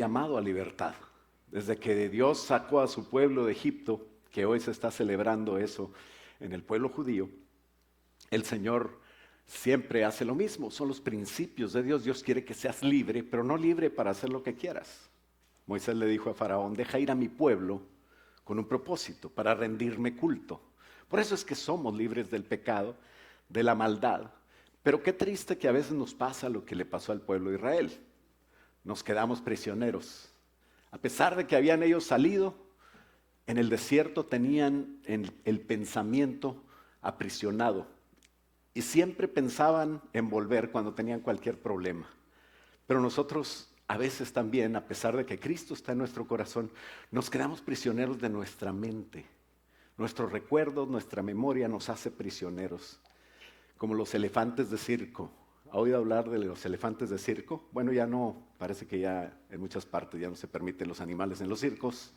llamado a libertad. Desde que Dios sacó a su pueblo de Egipto, que hoy se está celebrando eso en el pueblo judío, el Señor siempre hace lo mismo. Son los principios de Dios. Dios quiere que seas libre, pero no libre para hacer lo que quieras. Moisés le dijo a Faraón: deja ir a mi pueblo con un propósito, para rendirme culto. Por eso es que somos libres del pecado, de la maldad. Pero qué triste que a veces nos pasa lo que le pasó al pueblo de Israel. Nos quedamos prisioneros. A pesar de que habían ellos salido, en el desierto tenían el pensamiento aprisionado. Y siempre pensaban en volver cuando tenían cualquier problema. Pero nosotros a veces también, a pesar de que Cristo está en nuestro corazón, nos quedamos prisioneros de nuestra mente. Nuestros recuerdos, nuestra memoria nos hace prisioneros. Como los elefantes de circo. ¿Ha oído hablar de los elefantes de circo? Bueno, ya no, parece que ya en muchas partes ya no se permiten los animales en los circos.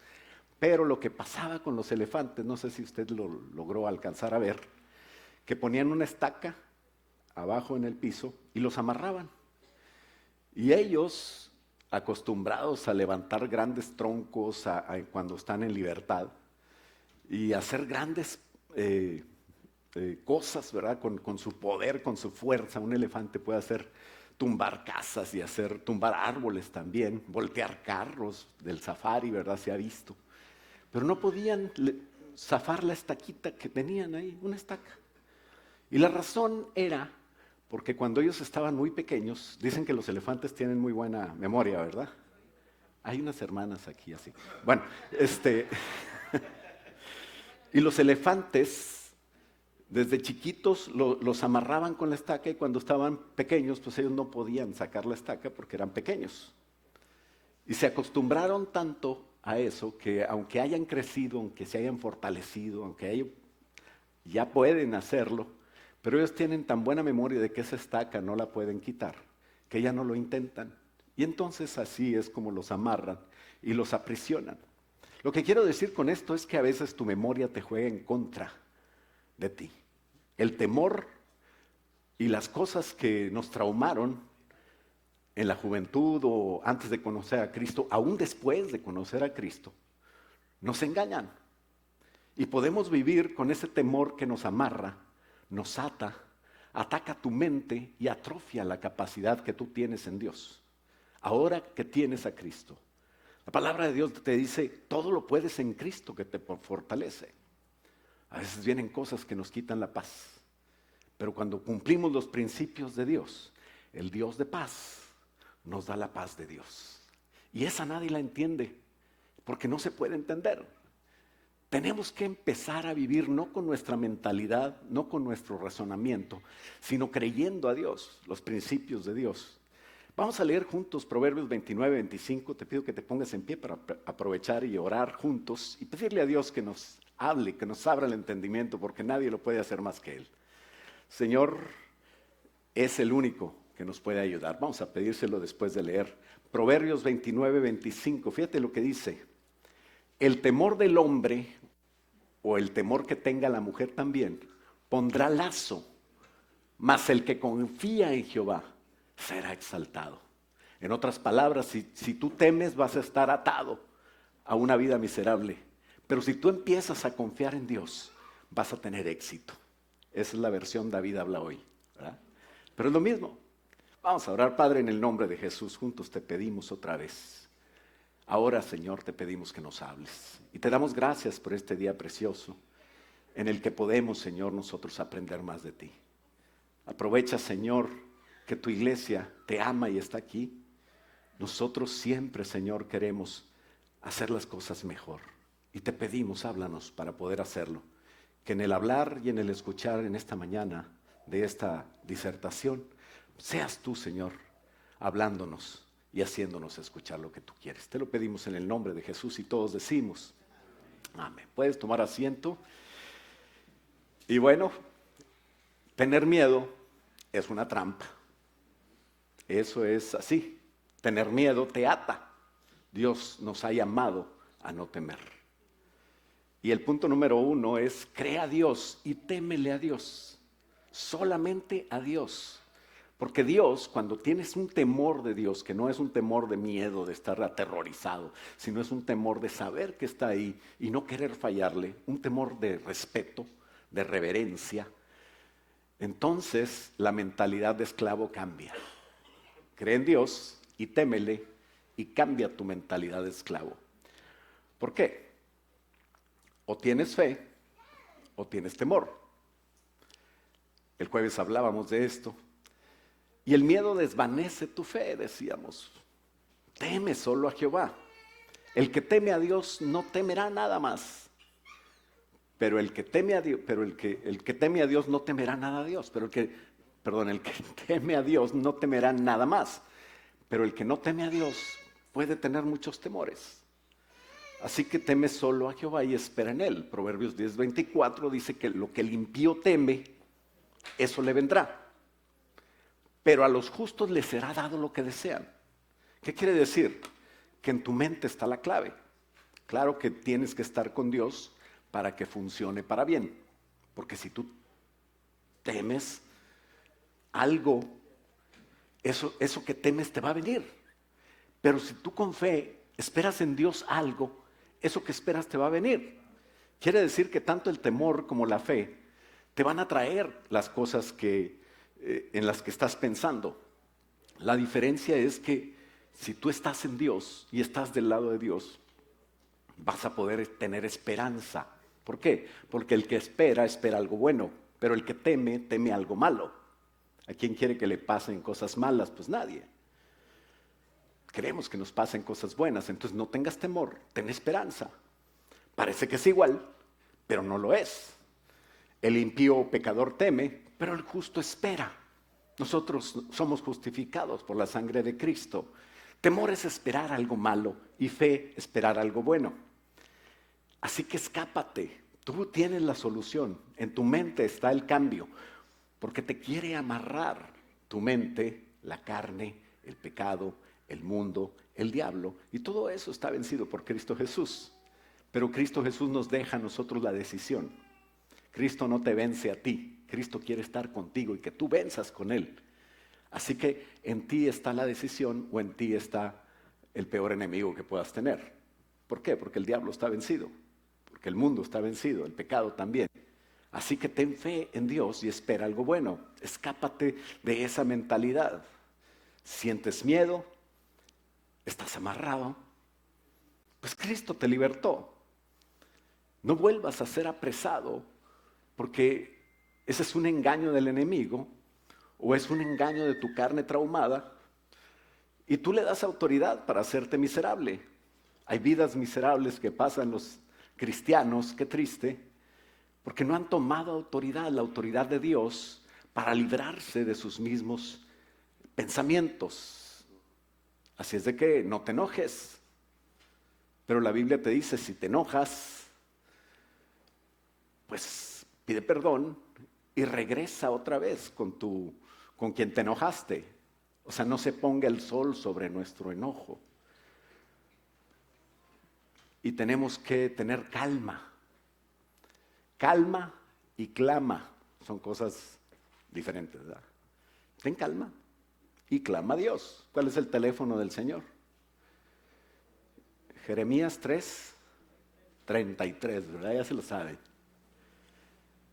Pero lo que pasaba con los elefantes, no sé si usted lo logró alcanzar a ver, que ponían una estaca abajo en el piso y los amarraban. Y ellos, acostumbrados a levantar grandes troncos cuando están en libertad y hacer grandes cosas, ¿verdad? Con su poder, con su fuerza. Un elefante puede hacer tumbar casas y tumbar árboles también, voltear carros del safari, ¿verdad? Se ha visto. Pero no podían zafar la estaquita que tenían ahí, una estaca. Y la razón era porque cuando ellos estaban muy pequeños, dicen que los elefantes tienen muy buena memoria, ¿verdad? Hay unas hermanas aquí así. Bueno, y los elefantes, desde chiquitos los amarraban con la estaca y cuando estaban pequeños, pues ellos no podían sacar la estaca porque eran pequeños. Y se acostumbraron tanto a eso que aunque hayan crecido, aunque se hayan fortalecido, aunque ya pueden hacerlo, pero ellos tienen tan buena memoria de que esa estaca no la pueden quitar, que ya no lo intentan. Y entonces así es como los amarran y los aprisionan. Lo que quiero decir con esto es que a veces tu memoria te juega en contra de ti. El temor y las cosas que nos traumaron en la juventud o antes de conocer a Cristo, aún después de conocer a Cristo, nos engañan. Y podemos vivir con ese temor que nos amarra, nos ata, ataca tu mente y atrofia la capacidad que tú tienes en Dios. Ahora que tienes a Cristo, la palabra de Dios te dice: todo lo puedes en Cristo que te fortalece. A veces vienen cosas que nos quitan la paz, pero cuando cumplimos los principios de Dios, el Dios de paz nos da la paz de Dios. Y esa nadie la entiende, porque no se puede entender. Tenemos que empezar a vivir no con nuestra mentalidad, no con nuestro razonamiento, sino creyendo a Dios, los principios de Dios. Vamos a leer juntos Proverbios 29, 25. Te pido que te pongas en pie para aprovechar y orar juntos y pedirle a Dios que nos hable, que nos abra el entendimiento, porque nadie lo puede hacer más que Él. Señor, es el único que nos puede ayudar. Vamos a pedírselo después de leer Proverbios 29, 25. Fíjate lo que dice: el temor del hombre, o el temor que tenga la mujer también, pondrá lazo, mas el que confía en Jehová será exaltado. En otras palabras, si tú temes, vas a estar atado a una vida miserable. Pero si tú empiezas a confiar en Dios, vas a tener éxito. Esa es la versión David habla hoy, ¿verdad? Pero es lo mismo. Vamos a orar. Padre, en el nombre de Jesús, juntos te pedimos otra vez. Ahora, Señor, te pedimos que nos hables. Y te damos gracias por este día precioso en el que podemos, Señor, nosotros aprender más de ti. Aprovecha, Señor, que tu iglesia te ama y está aquí. Nosotros siempre, Señor, queremos hacer las cosas mejor. Y te pedimos, háblanos para poder hacerlo. Que en el hablar y en el escuchar en esta mañana de esta disertación, seas tú, Señor, hablándonos y haciéndonos escuchar lo que tú quieres. Te lo pedimos en el nombre de Jesús y todos decimos amén. Puedes tomar asiento. Y bueno, tener miedo es una trampa. Eso es así. Tener miedo te ata. Dios nos ha llamado a no temer. Y el punto número 1 es: cree a Dios y témele a Dios. Solamente a Dios. Porque Dios, cuando tienes un temor de Dios, que no es un temor de miedo, de estar aterrorizado, sino es un temor de saber que está ahí y no querer fallarle, un temor de respeto, de reverencia, entonces la mentalidad de esclavo cambia. Cree en Dios y témele y cambia tu mentalidad de esclavo. ¿Por qué? O tienes fe o tienes temor. El jueves hablábamos de esto. Y el miedo desvanece tu fe, decíamos. Teme solo a Jehová. El que teme a Dios no temerá nada más. Pero el que teme a Dios, el que teme a Dios no temerá nada a Dios. El que teme a Dios no temerá nada más. Pero el que no teme a Dios puede tener muchos temores. Así que teme solo a Jehová y espera en él. Proverbios 10:24 dice que lo que el impío teme, eso le vendrá. Pero a los justos les será dado lo que desean. ¿Qué quiere decir? Que en tu mente está la clave. Claro que tienes que estar con Dios para que funcione para bien. Porque si tú temes algo, eso que temes te va a venir. Pero si tú con fe esperas en Dios algo, eso que esperas te va a venir. Quiere decir que tanto el temor como la fe te van a traer las cosas en las que estás pensando. La diferencia es que si tú estás en Dios y estás del lado de Dios, vas a poder tener esperanza. ¿Por qué? Porque el que espera algo bueno, pero el que teme algo malo. ¿A quién quiere que le pasen cosas malas? Pues nadie. Queremos que nos pasen cosas buenas, entonces no tengas temor, ten esperanza. Parece que es igual, pero no lo es. El impío pecador teme, pero el justo espera. Nosotros somos justificados por la sangre de Cristo. Temor es esperar algo malo y fe esperar algo bueno. Así que escápate, tú tienes la solución, en tu mente está el cambio, porque te quiere amarrar tu mente, la carne, el pecado, el mundo, el diablo, y todo eso está vencido por Cristo Jesús. Pero Cristo Jesús nos deja a nosotros la decisión. Cristo no te vence a ti, Cristo quiere estar contigo y que tú venzas con Él. Así que en ti está la decisión o en ti está el peor enemigo que puedas tener. ¿Por qué? Porque el diablo está vencido, porque el mundo está vencido, el pecado también. Así que ten fe en Dios y espera algo bueno. Escápate de esa mentalidad. ¿Sientes miedo? ¿Estás amarrado? Pues Cristo te libertó. No vuelvas a ser apresado, porque ese es un engaño del enemigo o es un engaño de tu carne traumada y tú le das autoridad para hacerte miserable. Hay vidas miserables que pasan los cristianos, qué triste, porque no han tomado autoridad, la autoridad de Dios, para librarse de sus mismos pensamientos. Así es de que no te enojes, pero la Biblia te dice, si te enojas, pues pide perdón y regresa otra vez con quien te enojaste. O sea, no se ponga el sol sobre nuestro enojo. Y tenemos que tener calma. Calma y clama son cosas diferentes, ¿verdad? Ten calma y clama a Dios. ¿Cuál es el teléfono del Señor? Jeremías 3:33, ¿verdad? Ya se lo sabe.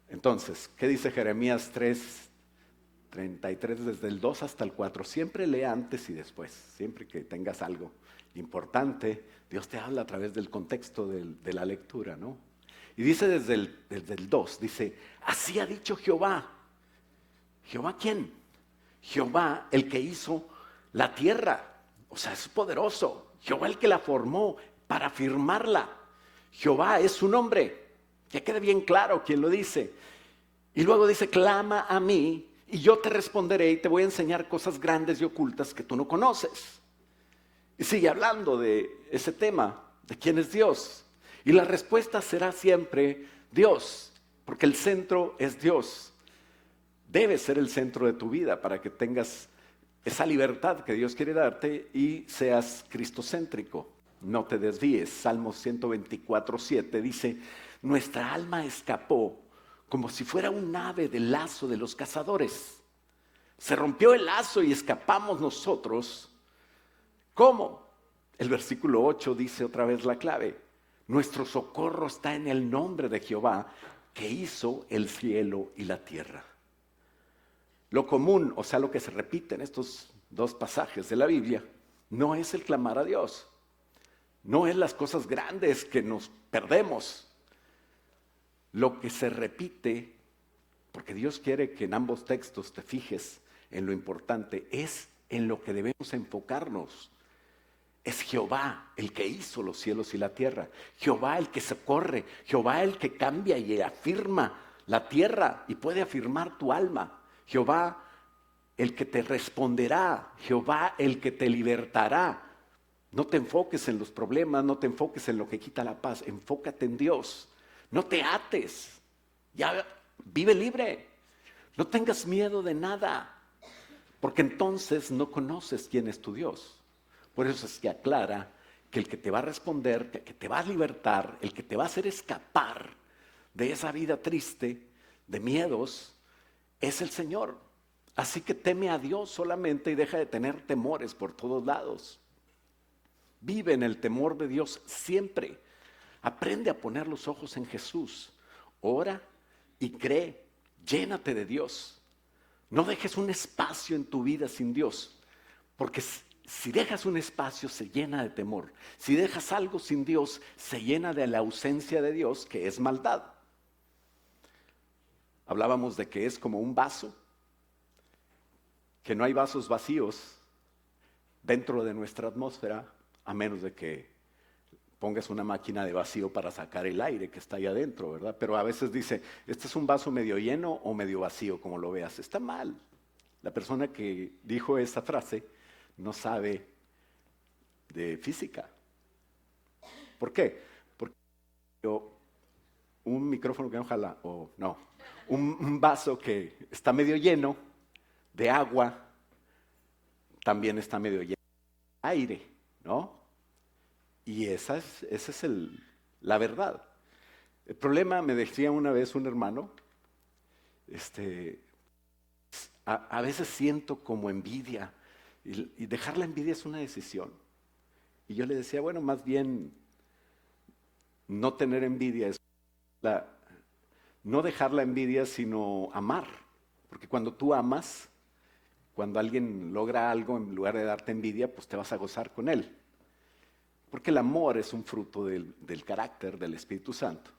Entonces, ¿qué dice Jeremías 3:33 desde el 2 hasta el 4? Siempre lee antes y después, siempre que tengas algo importante, Dios te habla a través del contexto de la lectura, ¿no? Y dice desde el 2, dice, así ha dicho Jehová. ¿Jehová quién? Jehová el que hizo la tierra, o sea, es poderoso. Jehová el que la formó para firmarla. Jehová es su nombre. Que quede bien claro quién lo dice. Y luego dice, clama a mí y yo te responderé y te voy a enseñar cosas grandes y ocultas que tú no conoces. Y sigue hablando de ese tema, de quién es Dios. Y la respuesta será siempre Dios, porque el centro es Dios. Debe ser el centro de tu vida para que tengas esa libertad que Dios quiere darte y seas cristocéntrico. No te desvíes. Salmo 124:7 dice, nuestra alma escapó como si fuera un ave del lazo de los cazadores. Se rompió el lazo y escapamos nosotros. ¿Cómo? El versículo 8 dice otra vez la clave. Nuestro socorro está en el nombre de Jehová, que hizo el cielo y la tierra. Lo común, o sea, lo que se repite en estos dos pasajes de la Biblia, no es el clamar a Dios. No es las cosas grandes que nos perdemos. Lo que se repite, porque Dios quiere que en ambos textos te fijes en lo importante, es en lo que debemos enfocarnos. Es Jehová el que hizo los cielos y la tierra. Jehová el que socorre. Jehová el que cambia y afirma la tierra y puede afirmar tu alma. Jehová el que te responderá. Jehová el que te libertará. No te enfoques en los problemas, no te enfoques en lo que quita la paz. Enfócate en Dios. No te ates. Ya vive libre. No tengas miedo de nada. Porque entonces no conoces quién es tu Dios. Por eso es que aclara que el que te va a responder, que te va a libertar, el que te va a hacer escapar de esa vida triste, de miedos, es el Señor. Así que teme a Dios solamente y deja de tener temores por todos lados. Vive en el temor de Dios siempre. Aprende a poner los ojos en Jesús. Ora y cree. Llénate de Dios. No dejes un espacio en tu vida sin Dios, porque si dejas un espacio se llena de temor. Si dejas algo sin Dios, se llena de la ausencia de Dios, que es maldad. Hablábamos de que es como un vaso, que no hay vasos vacíos dentro de nuestra atmósfera, a menos de que pongas una máquina de vacío para sacar el aire que está ahí adentro, ¿verdad? Pero a veces dice, este es un vaso medio lleno o medio vacío, como lo veas. Está mal. La persona que dijo esa frase no sabe de física. ¿Por qué? Porque un micrófono que no jala, o no, un vaso que está medio lleno de agua, también está medio lleno de aire, ¿no? Y esa es la verdad. El problema, me decía una vez un hermano, a veces siento como envidia, y dejar la envidia es una decisión. Y yo le decía, bueno, más bien no tener envidia es no dejar la envidia, sino amar. Porque cuando tú amas, cuando alguien logra algo, en lugar de darte envidia, pues te vas a gozar con él. Porque el amor es un fruto del carácter del Espíritu Santo.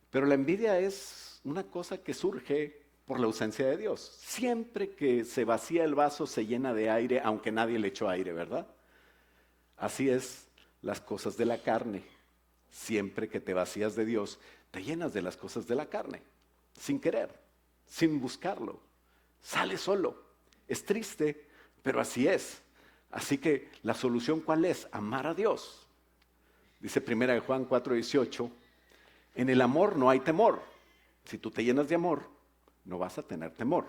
Pero la envidia es una cosa que surge por la ausencia de Dios. Siempre que se vacía el vaso se llena de aire, aunque nadie le echó aire, ¿verdad? Así es las cosas de la carne. Siempre que te vacías de Dios, te llenas de las cosas de la carne, sin querer, sin buscarlo. Sale solo. Es triste, pero así es. Así que la solución, ¿cuál es? Amar a Dios. Dice 1 Juan 4:18, en el amor no hay temor. Si tú te llenas de amor, no vas a tener temor.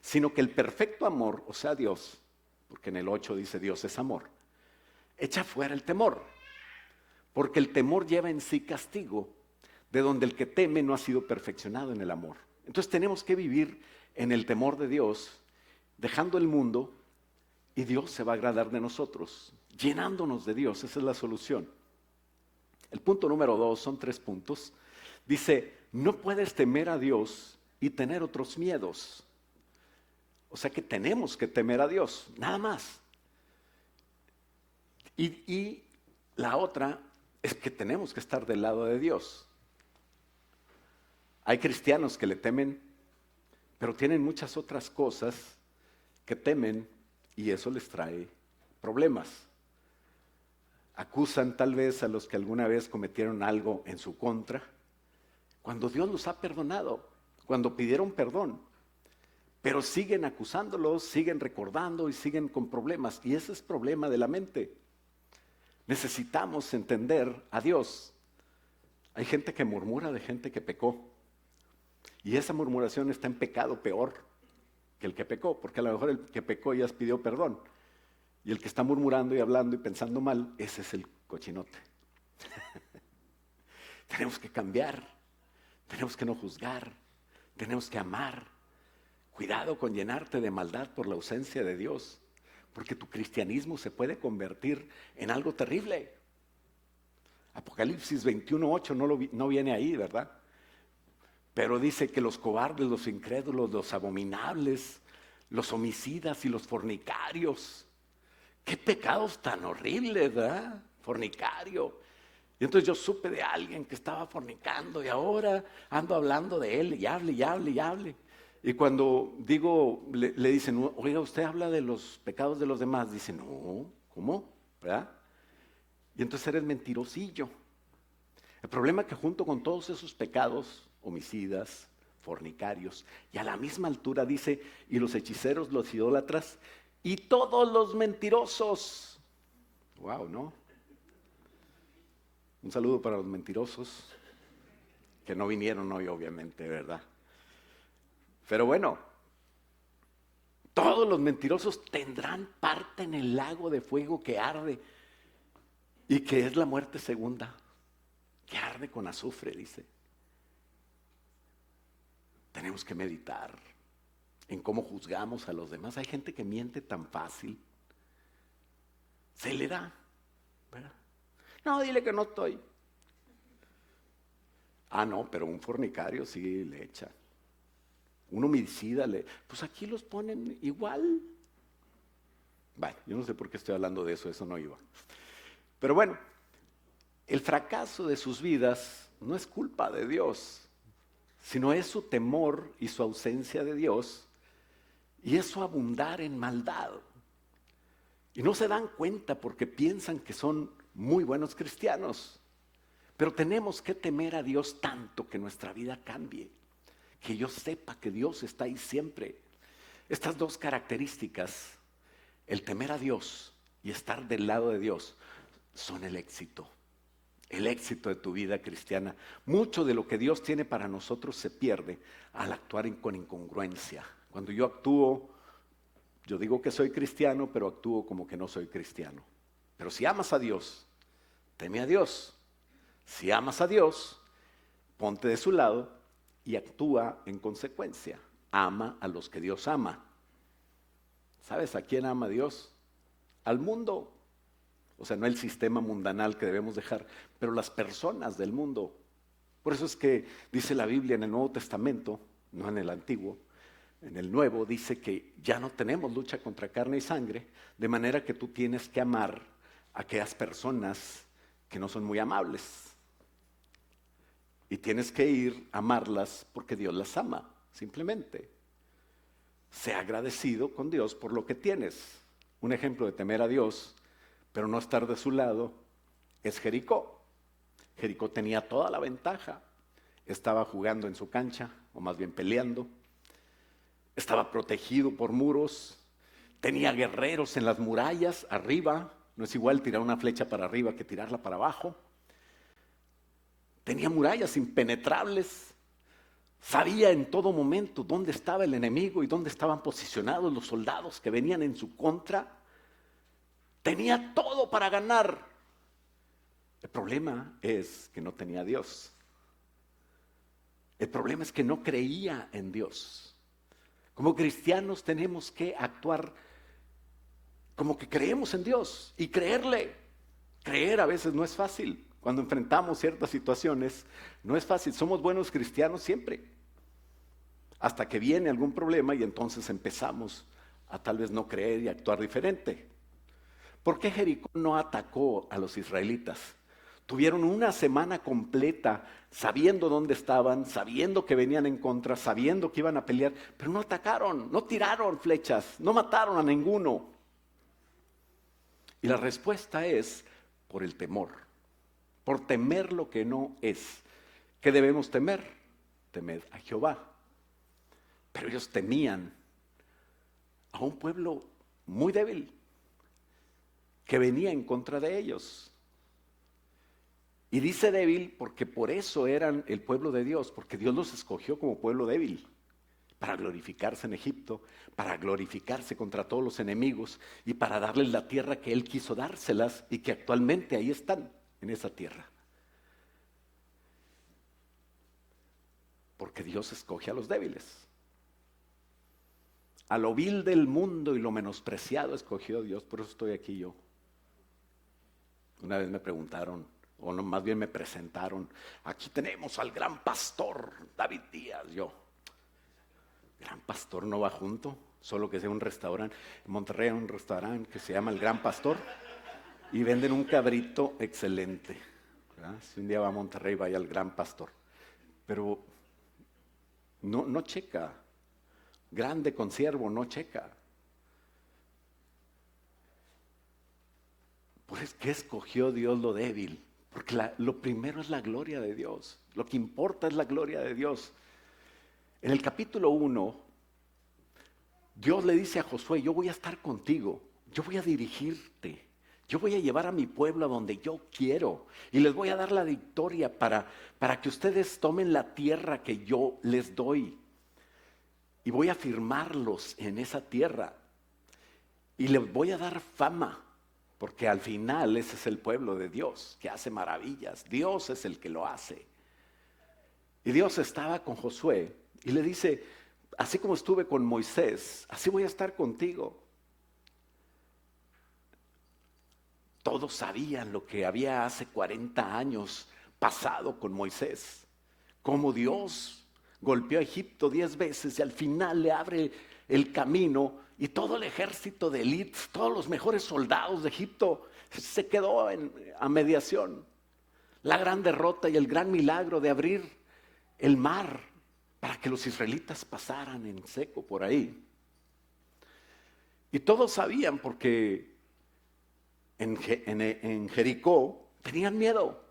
Sino que el perfecto amor, o sea Dios, porque en el 8 dice Dios es amor, echa fuera el temor. Porque el temor lleva en sí castigo, de donde el que teme no ha sido perfeccionado en el amor. Entonces tenemos que vivir en el temor de Dios, dejando el mundo, y Dios se va a agradar de nosotros, llenándonos de Dios. Esa es la solución. El punto número 2, son 3 puntos. Dice, no puedes temer a Dios y tener otros miedos. O sea que tenemos que temer a Dios, nada más. Y la otra es que tenemos que estar del lado de Dios. Hay cristianos que le temen, pero tienen muchas otras cosas que temen y eso les trae problemas. Acusan tal vez a los que alguna vez cometieron algo en su contra, cuando Dios los ha perdonado, cuando pidieron perdón, pero siguen acusándolos, siguen recordando y siguen con problemas, y ese es problema de la mente. Necesitamos entender a Dios. Hay gente que murmura de gente que pecó, y esa murmuración está en pecado peor que el que pecó, porque a lo mejor el que pecó ya pidió perdón. Y el que está murmurando y hablando y pensando mal, ese es el cochinote. Tenemos que cambiar, tenemos que no juzgar, tenemos que amar. Cuidado con llenarte de maldad por la ausencia de Dios, porque tu cristianismo se puede convertir en algo terrible. Apocalipsis 21:8 no viene ahí, ¿verdad? Pero dice que los cobardes, los incrédulos, los abominables, los homicidas y los fornicarios. ¡Qué pecados tan horribles, ¿verdad? Fornicario. Y entonces yo supe de alguien que estaba fornicando y ahora ando hablando de él y hable y hable y hable. Y cuando digo, le dicen, oiga, ¿usted habla de los pecados de los demás? Dice, no, ¿cómo? ¿Verdad? Y entonces eres mentirosillo. El problema es que junto con todos esos pecados, homicidas, fornicarios, y a la misma altura dice, y los hechiceros, los idólatras, y todos los mentirosos. Wow, ¿no? Un saludo para los mentirosos, que no vinieron hoy, obviamente, ¿verdad? Pero bueno, todos los mentirosos tendrán parte en el lago de fuego que arde y que es la muerte segunda, que arde con azufre, dice. Tenemos que meditar en cómo juzgamos a los demás. Hay gente que miente tan fácil. Se le da, ¿verdad? No, dile que no estoy. Ah, no, pero un fornicario sí le echa. Un homicida pues aquí los ponen igual. Bueno, yo no sé por qué estoy hablando de eso, eso no iba. Pero bueno, el fracaso de sus vidas no es culpa de Dios, sino es su temor y su ausencia de Dios, y es su abundar en maldad. Y no se dan cuenta porque piensan que son muy buenos cristianos. Pero tenemos que temer a Dios tanto que nuestra vida cambie, que yo sepa que Dios está ahí siempre. Estas dos características, el temer a Dios y estar del lado de Dios, son el éxito de tu vida cristiana. Mucho de lo que Dios tiene para nosotros se pierde al actuar con incongruencia. Cuando yo actúo, yo digo que soy cristiano, pero actúo como que no soy cristiano. Pero si amas a Dios, teme a Dios. Si amas a Dios, ponte de su lado y actúa en consecuencia. Ama a los que Dios ama. ¿Sabes a quién ama Dios? Al mundo. O sea, no el sistema mundanal que debemos dejar, pero las personas del mundo. Por eso es que dice la Biblia en el Nuevo Testamento, no en el Antiguo, en el Nuevo dice que ya no tenemos lucha contra carne y sangre, de manera que tú tienes que amar a aquellas personas que no son muy amables. Y tienes que ir a amarlas porque Dios las ama, simplemente. Sea agradecido con Dios por lo que tienes. Un ejemplo de temer a Dios, pero no estar de su lado, es Jericó. Jericó tenía toda la ventaja. Estaba jugando en su cancha, o más bien peleando. Estaba protegido por muros. Tenía guerreros en las murallas, arriba. No es igual tirar una flecha para arriba que tirarla para abajo. Tenía murallas impenetrables. Sabía en todo momento dónde estaba el enemigo y dónde estaban posicionados los soldados que venían en su contra. Tenía todo para ganar. El problema es que no tenía a Dios. El problema es que no creía en Dios. Como cristianos tenemos que actuar como que creemos en Dios y creerle. Creer a veces no es fácil. Cuando enfrentamos ciertas situaciones, no es fácil. Somos buenos cristianos siempre. Hasta que viene algún problema y entonces empezamos a tal vez no creer y actuar diferente. ¿Por qué Jericó no atacó a los israelitas? Tuvieron una semana completa sabiendo dónde estaban, sabiendo que venían en contra, sabiendo que iban a pelear, pero no atacaron, no tiraron flechas, no mataron a ninguno. Y la respuesta es por el temor, por temer lo que no es. ¿Qué debemos temer? Temed a Jehová. Pero ellos temían a un pueblo muy débil que venía en contra de ellos. Y dice débil porque por eso eran el pueblo de Dios, porque Dios los escogió como pueblo débil, para glorificarse en Egipto, para glorificarse contra todos los enemigos y para darles la tierra que Él quiso dárselas y que actualmente ahí están, en esa tierra. Porque Dios escoge a los débiles. A lo vil del mundo y lo menospreciado escogió Dios, por eso estoy aquí yo. Una vez me preguntaron, o no, más bien me presentaron, aquí tenemos al gran pastor David Díaz. Yo, gran pastor no va junto, solo que sea un restaurante. En Monterrey hay un restaurante que se llama El Gran Pastor y venden un cabrito excelente, ¿verdad? Si un día va a Monterrey, vaya al Gran Pastor. Pero no checa. Grande con siervo, no checa. Pues ¿qué escogió Dios lo débil? Porque lo primero es la gloria de Dios. Lo que importa es la gloria de Dios. En el capítulo 1, Dios le dice a Josué, yo voy a estar contigo, yo voy a dirigirte, yo voy a llevar a mi pueblo a donde yo quiero y les voy a dar la victoria para que ustedes tomen la tierra que yo les doy. Y voy a firmarlos en esa tierra y les voy a dar fama. Porque al final ese es el pueblo de Dios, que hace maravillas. Dios es el que lo hace. Y Dios estaba con Josué y le dice, así como estuve con Moisés, así voy a estar contigo. Todos sabían lo que había hace 40 años pasado con Moisés. Cómo Dios golpeó a Egipto 10 veces y al final le abre el camino. Y todo el ejército de élite, todos los mejores soldados de Egipto se quedó a mediación. La gran derrota y el gran milagro de abrir el mar para que los israelitas pasaran en seco por ahí. Y todos sabían porque en Jericó tenían miedo.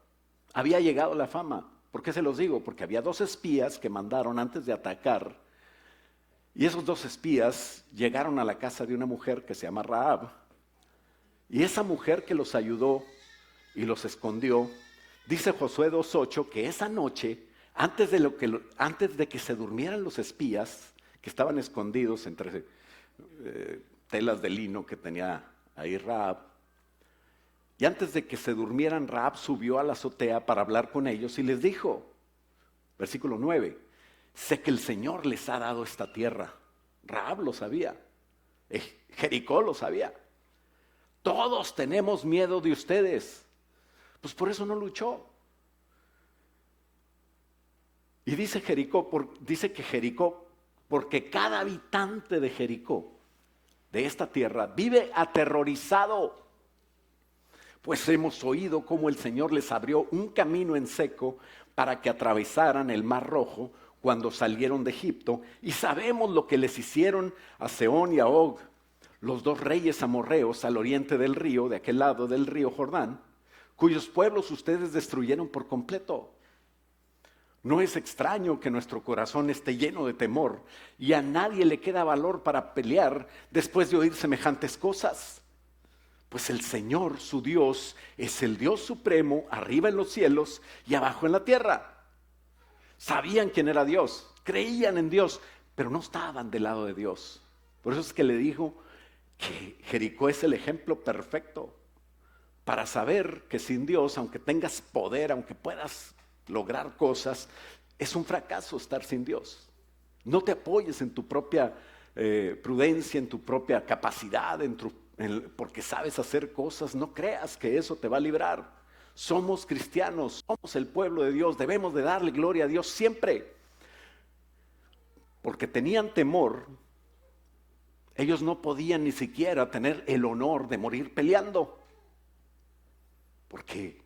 Había llegado la fama. ¿Por qué se los digo? Porque había 2 espías que mandaron antes de atacar. Y esos 2 espías llegaron a la casa de una mujer que se llama Rahab. Y esa mujer que los ayudó y los escondió, dice Josué 2:8 que esa noche, antes de que se durmieran los espías, que estaban escondidos entre telas de lino que tenía ahí Rahab, y antes de que se durmieran, Rahab subió a la azotea para hablar con ellos y les dijo, versículo 9, sé que el Señor les ha dado esta tierra. Rahab lo sabía. Jericó lo sabía. Todos tenemos miedo de ustedes. Pues por eso no luchó. Y dice que Jericó, porque cada habitante de Jericó, de esta tierra, vive aterrorizado. Pues hemos oído cómo el Señor les abrió un camino en seco para que atravesaran el Mar Rojo cuando salieron de Egipto, y sabemos lo que les hicieron a Sehón y a Og, los 2 reyes amorreos al oriente del río, de aquel lado del río Jordán, cuyos pueblos ustedes destruyeron por completo. No es extraño que nuestro corazón esté lleno de temor y a nadie le queda valor para pelear después de oír semejantes cosas. Pues el Señor, su Dios, es el Dios supremo, arriba en los cielos y abajo en la tierra. Sabían quién era Dios, creían en Dios, pero no estaban del lado de Dios. Por eso es que le dijo que Jericó es el ejemplo perfecto para saber que sin Dios, aunque tengas poder, aunque puedas lograr cosas, es un fracaso estar sin Dios. No te apoyes en tu propia prudencia, en tu propia capacidad, porque sabes hacer cosas. No creas que eso te va a librar. Somos cristianos, somos el pueblo de Dios, debemos de darle gloria a Dios siempre. Porque tenían temor, ellos no podían ni siquiera tener el honor de morir peleando. Porque,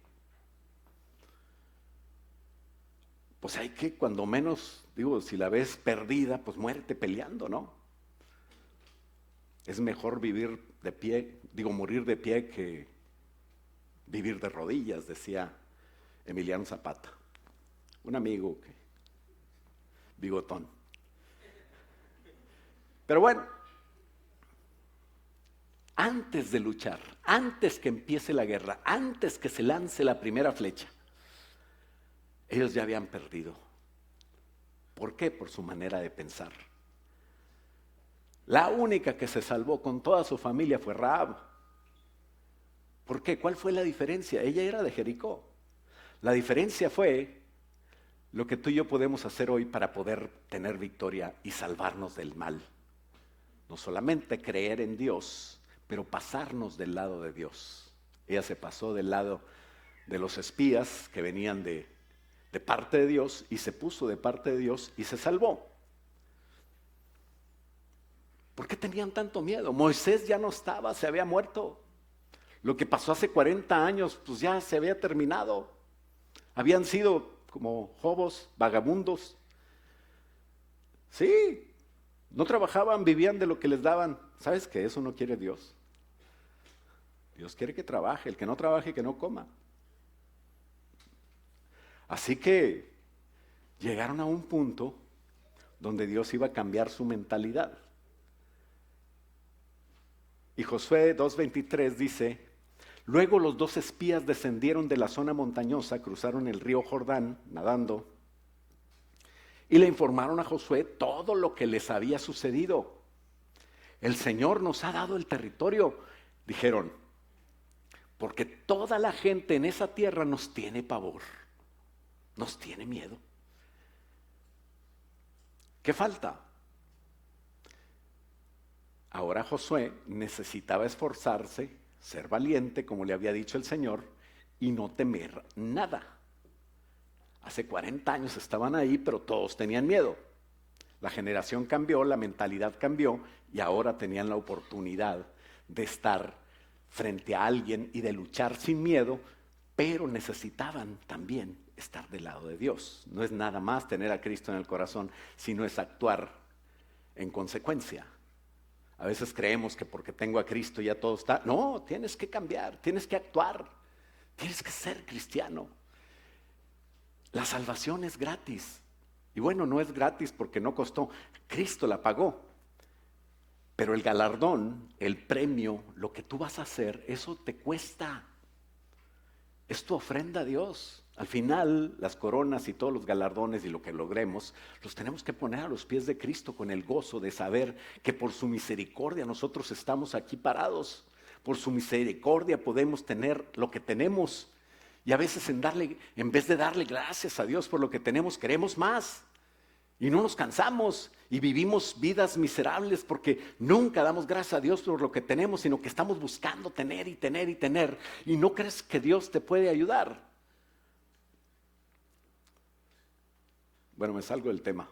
pues hay que, cuando menos, si la ves perdida, pues muérete peleando, ¿no? Es mejor vivir de pie, morir de pie que vivir de rodillas, decía Emiliano Zapata, un amigo bigotón. Pero bueno, antes de luchar, antes que empiece la guerra, antes que se lance la primera flecha, ellos ya habían perdido. ¿Por qué? Por su manera de pensar. La única que se salvó con toda su familia fue Rahab. ¿Por qué? ¿Cuál fue la diferencia? Ella era de Jericó. La diferencia fue lo que tú y yo podemos hacer hoy para poder tener victoria y salvarnos del mal. no solamente creer en Dios, pero pasarnos del lado de Dios. Ella se pasó del lado de los espías que venían de parte de Dios y se puso de parte de Dios y se salvó. ¿Por qué tenían tanto miedo? Moisés ya no estaba, se había muerto. Lo que pasó hace 40 años, pues ya se había terminado. Habían sido como jobos, vagabundos. Sí, no trabajaban, vivían de lo que les daban. ¿Sabes qué? Eso no quiere Dios. Dios quiere que trabaje, el que no trabaje, que no coma. Así que llegaron a un punto donde Dios iba a cambiar su mentalidad. Y Josué 2:23 dice: luego los 2 espías descendieron de la zona montañosa, cruzaron el río Jordán nadando y le informaron a Josué todo lo que les había sucedido. El Señor nos ha dado el territorio, dijeron, porque toda la gente en esa tierra nos tiene pavor, nos tiene miedo. ¿Qué falta? Ahora Josué necesitaba esforzarse, ser valiente, como le había dicho el Señor, y no temer nada. Hace 40 años estaban ahí, pero todos tenían miedo. La generación cambió, la mentalidad cambió, y ahora tenían la oportunidad de estar frente a alguien y de luchar sin miedo, pero necesitaban también estar del lado de Dios. No es nada más tener a Cristo en el corazón, sino es actuar en consecuencia. A veces creemos que porque tengo a Cristo ya todo está. No, tienes que cambiar, tienes que actuar, tienes que ser cristiano. La salvación es gratis. Y bueno, no es gratis porque no costó. Cristo la pagó. Pero el galardón, el premio, lo que tú vas a hacer, eso te cuesta. Es tu ofrenda a Dios. Al final, las coronas y todos los galardones y lo que logremos, los tenemos que poner a los pies de Cristo con el gozo de saber que por su misericordia nosotros estamos aquí parados. Por su misericordia podemos tener lo que tenemos. Y a veces en vez de darle gracias a Dios por lo que tenemos, queremos más. Y no nos cansamos y vivimos vidas miserables porque nunca damos gracias a Dios por lo que tenemos, sino que estamos buscando tener y tener y tener. Y no crees que Dios te puede ayudar. Bueno, me salgo del tema.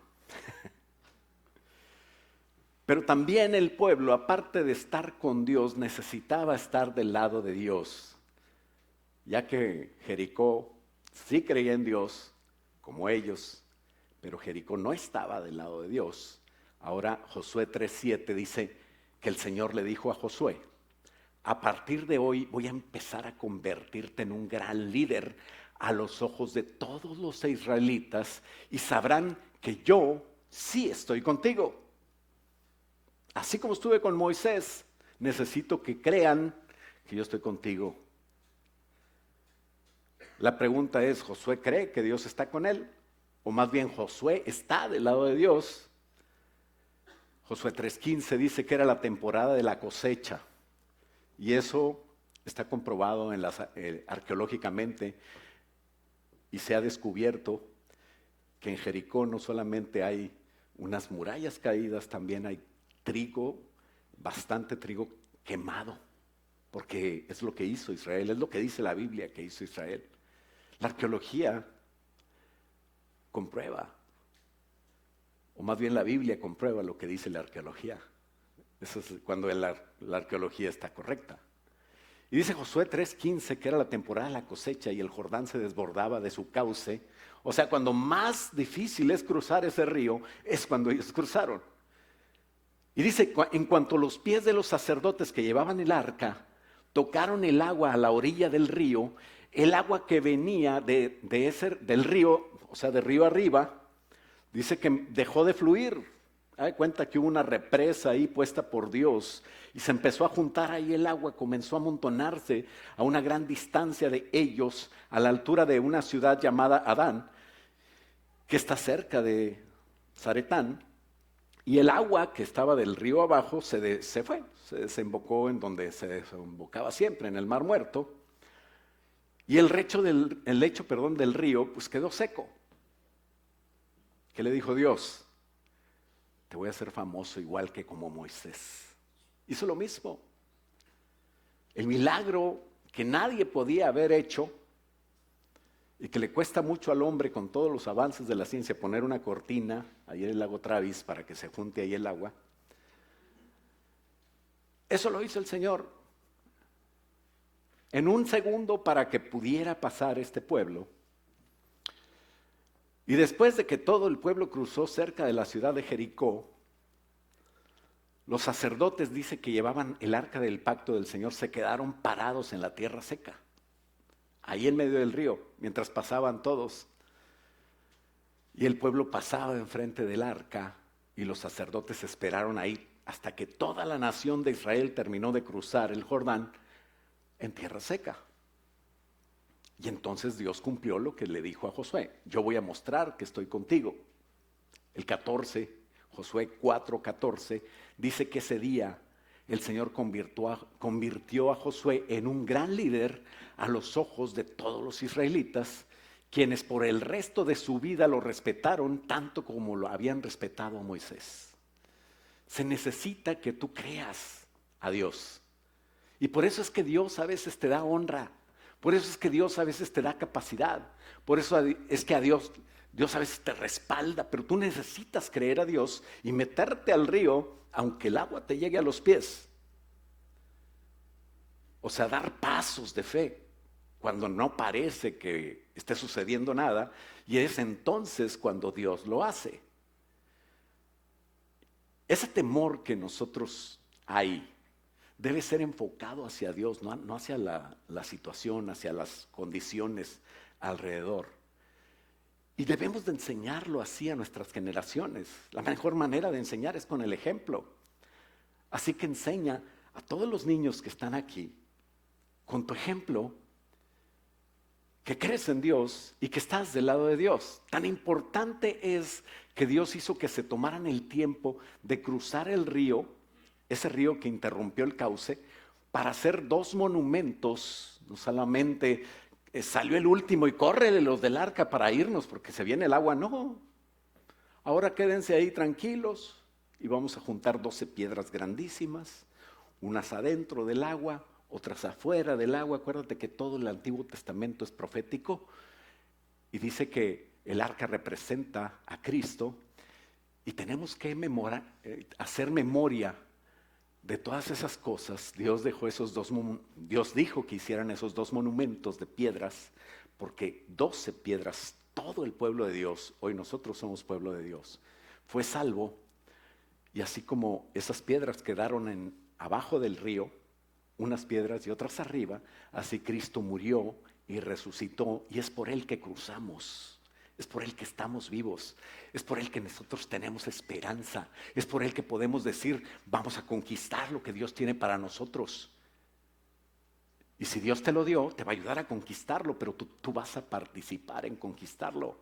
Pero también el pueblo, aparte de estar con Dios, necesitaba estar del lado de Dios. Ya que Jericó sí creía en Dios, como ellos, pero Jericó no estaba del lado de Dios. Ahora Josué 3:7 dice que el Señor le dijo a Josué: a partir de hoy voy a empezar a convertirte en un gran líder a los ojos de todos los israelitas y sabrán que yo sí estoy contigo. Así como estuve con Moisés, necesito que crean que yo estoy contigo. La pregunta es, ¿Josué cree que Dios está con él? O más bien, ¿Josué está del lado de Dios? Josué 3:15 dice que era la temporada de la cosecha. Y eso está comprobado arqueológicamente. Y se ha descubierto que en Jericó no solamente hay unas murallas caídas, también hay trigo, bastante trigo quemado. Porque es lo que hizo Israel, es lo que dice la Biblia que hizo Israel. La arqueología comprueba, o más bien la Biblia comprueba lo que dice la arqueología. Eso es cuando la arqueología está correcta. Y dice Josué 3:15 que era la temporada de la cosecha y el Jordán se desbordaba de su cauce. O sea, cuando más difícil es cruzar ese río, es cuando ellos cruzaron. Y dice, en cuanto los pies de los sacerdotes que llevaban el arca tocaron el agua a la orilla del río, el agua que venía del río, o sea, de río arriba, dice que dejó de fluir. Da cuenta que hubo una represa ahí puesta por Dios y se empezó a juntar ahí el agua, comenzó a amontonarse a una gran distancia de ellos, a la altura de una ciudad llamada Adán, que está cerca de Zaretán. Y el agua que estaba del río abajo se desembocó en donde se desembocaba siempre, en el Mar Muerto. Y el lecho del río pues quedó seco. ¿Qué le dijo Dios? te voy a hacer famoso igual que como Moisés. Hizo lo mismo. El milagro que nadie podía haber hecho y que le cuesta mucho al hombre con todos los avances de la ciencia poner una cortina ahí en el lago Travis para que se junte ahí el agua. Eso lo hizo el Señor en un segundo para que pudiera pasar este pueblo. Y después de que todo el pueblo cruzó cerca de la ciudad de Jericó, los sacerdotes, dice que llevaban el arca del pacto del Señor, se quedaron parados en la tierra seca, ahí en medio del río, mientras pasaban todos. Y el pueblo pasaba enfrente del arca y los sacerdotes esperaron ahí hasta que toda la nación de Israel terminó de cruzar el Jordán en tierra seca. Y entonces Dios cumplió lo que le dijo a Josué: yo voy a mostrar que estoy contigo. El 14, Josué 4:14, dice que ese día el Señor convirtió a Josué en un gran líder a los ojos de todos los israelitas, quienes por el resto de su vida lo respetaron tanto como lo habían respetado a Moisés. Se necesita que tú creas a Dios. Y por eso es que Dios a veces te da honra. Por eso es que Dios a veces te da capacidad. Por eso es que a Dios a veces te respalda, pero tú necesitas creer a Dios y meterte al río, aunque el agua te llegue a los pies. O sea, dar pasos de fe cuando no parece que esté sucediendo nada, y es entonces cuando Dios lo hace. Ese temor que nosotros hay debe ser enfocado hacia Dios, no hacia la situación, hacia las condiciones alrededor. Y debemos de enseñarlo así a nuestras generaciones. La mejor manera de enseñar es con el ejemplo. Así que enseña a todos los niños que están aquí, con tu ejemplo, que crees en Dios y que estás del lado de Dios. Tan importante es que Dios hizo que se tomaran el tiempo de cruzar el río, ese río que interrumpió el cauce, para hacer 2 monumentos. No solamente salió el último y córrele los del arca para irnos porque se viene el agua, no. Ahora quédense ahí tranquilos y vamos a juntar 12 piedras grandísimas, unas adentro del agua, otras afuera del agua. Acuérdate que todo el Antiguo Testamento es profético y dice que el arca representa a Cristo y tenemos que hacer memoria de todas esas cosas. Dios dijo que hicieran esos 2 monumentos de piedras, porque 12 piedras, todo el pueblo de Dios, hoy nosotros somos pueblo de Dios, fue salvo. Y así como esas piedras quedaron abajo del río, unas piedras y otras arriba, así Cristo murió y resucitó, y es por Él que cruzamos, es por Él que estamos vivos, es por Él que nosotros tenemos esperanza, es por Él que podemos decir, vamos a conquistar lo que Dios tiene para nosotros. Y si Dios te lo dio, te va a ayudar a conquistarlo, pero tú vas a participar en conquistarlo.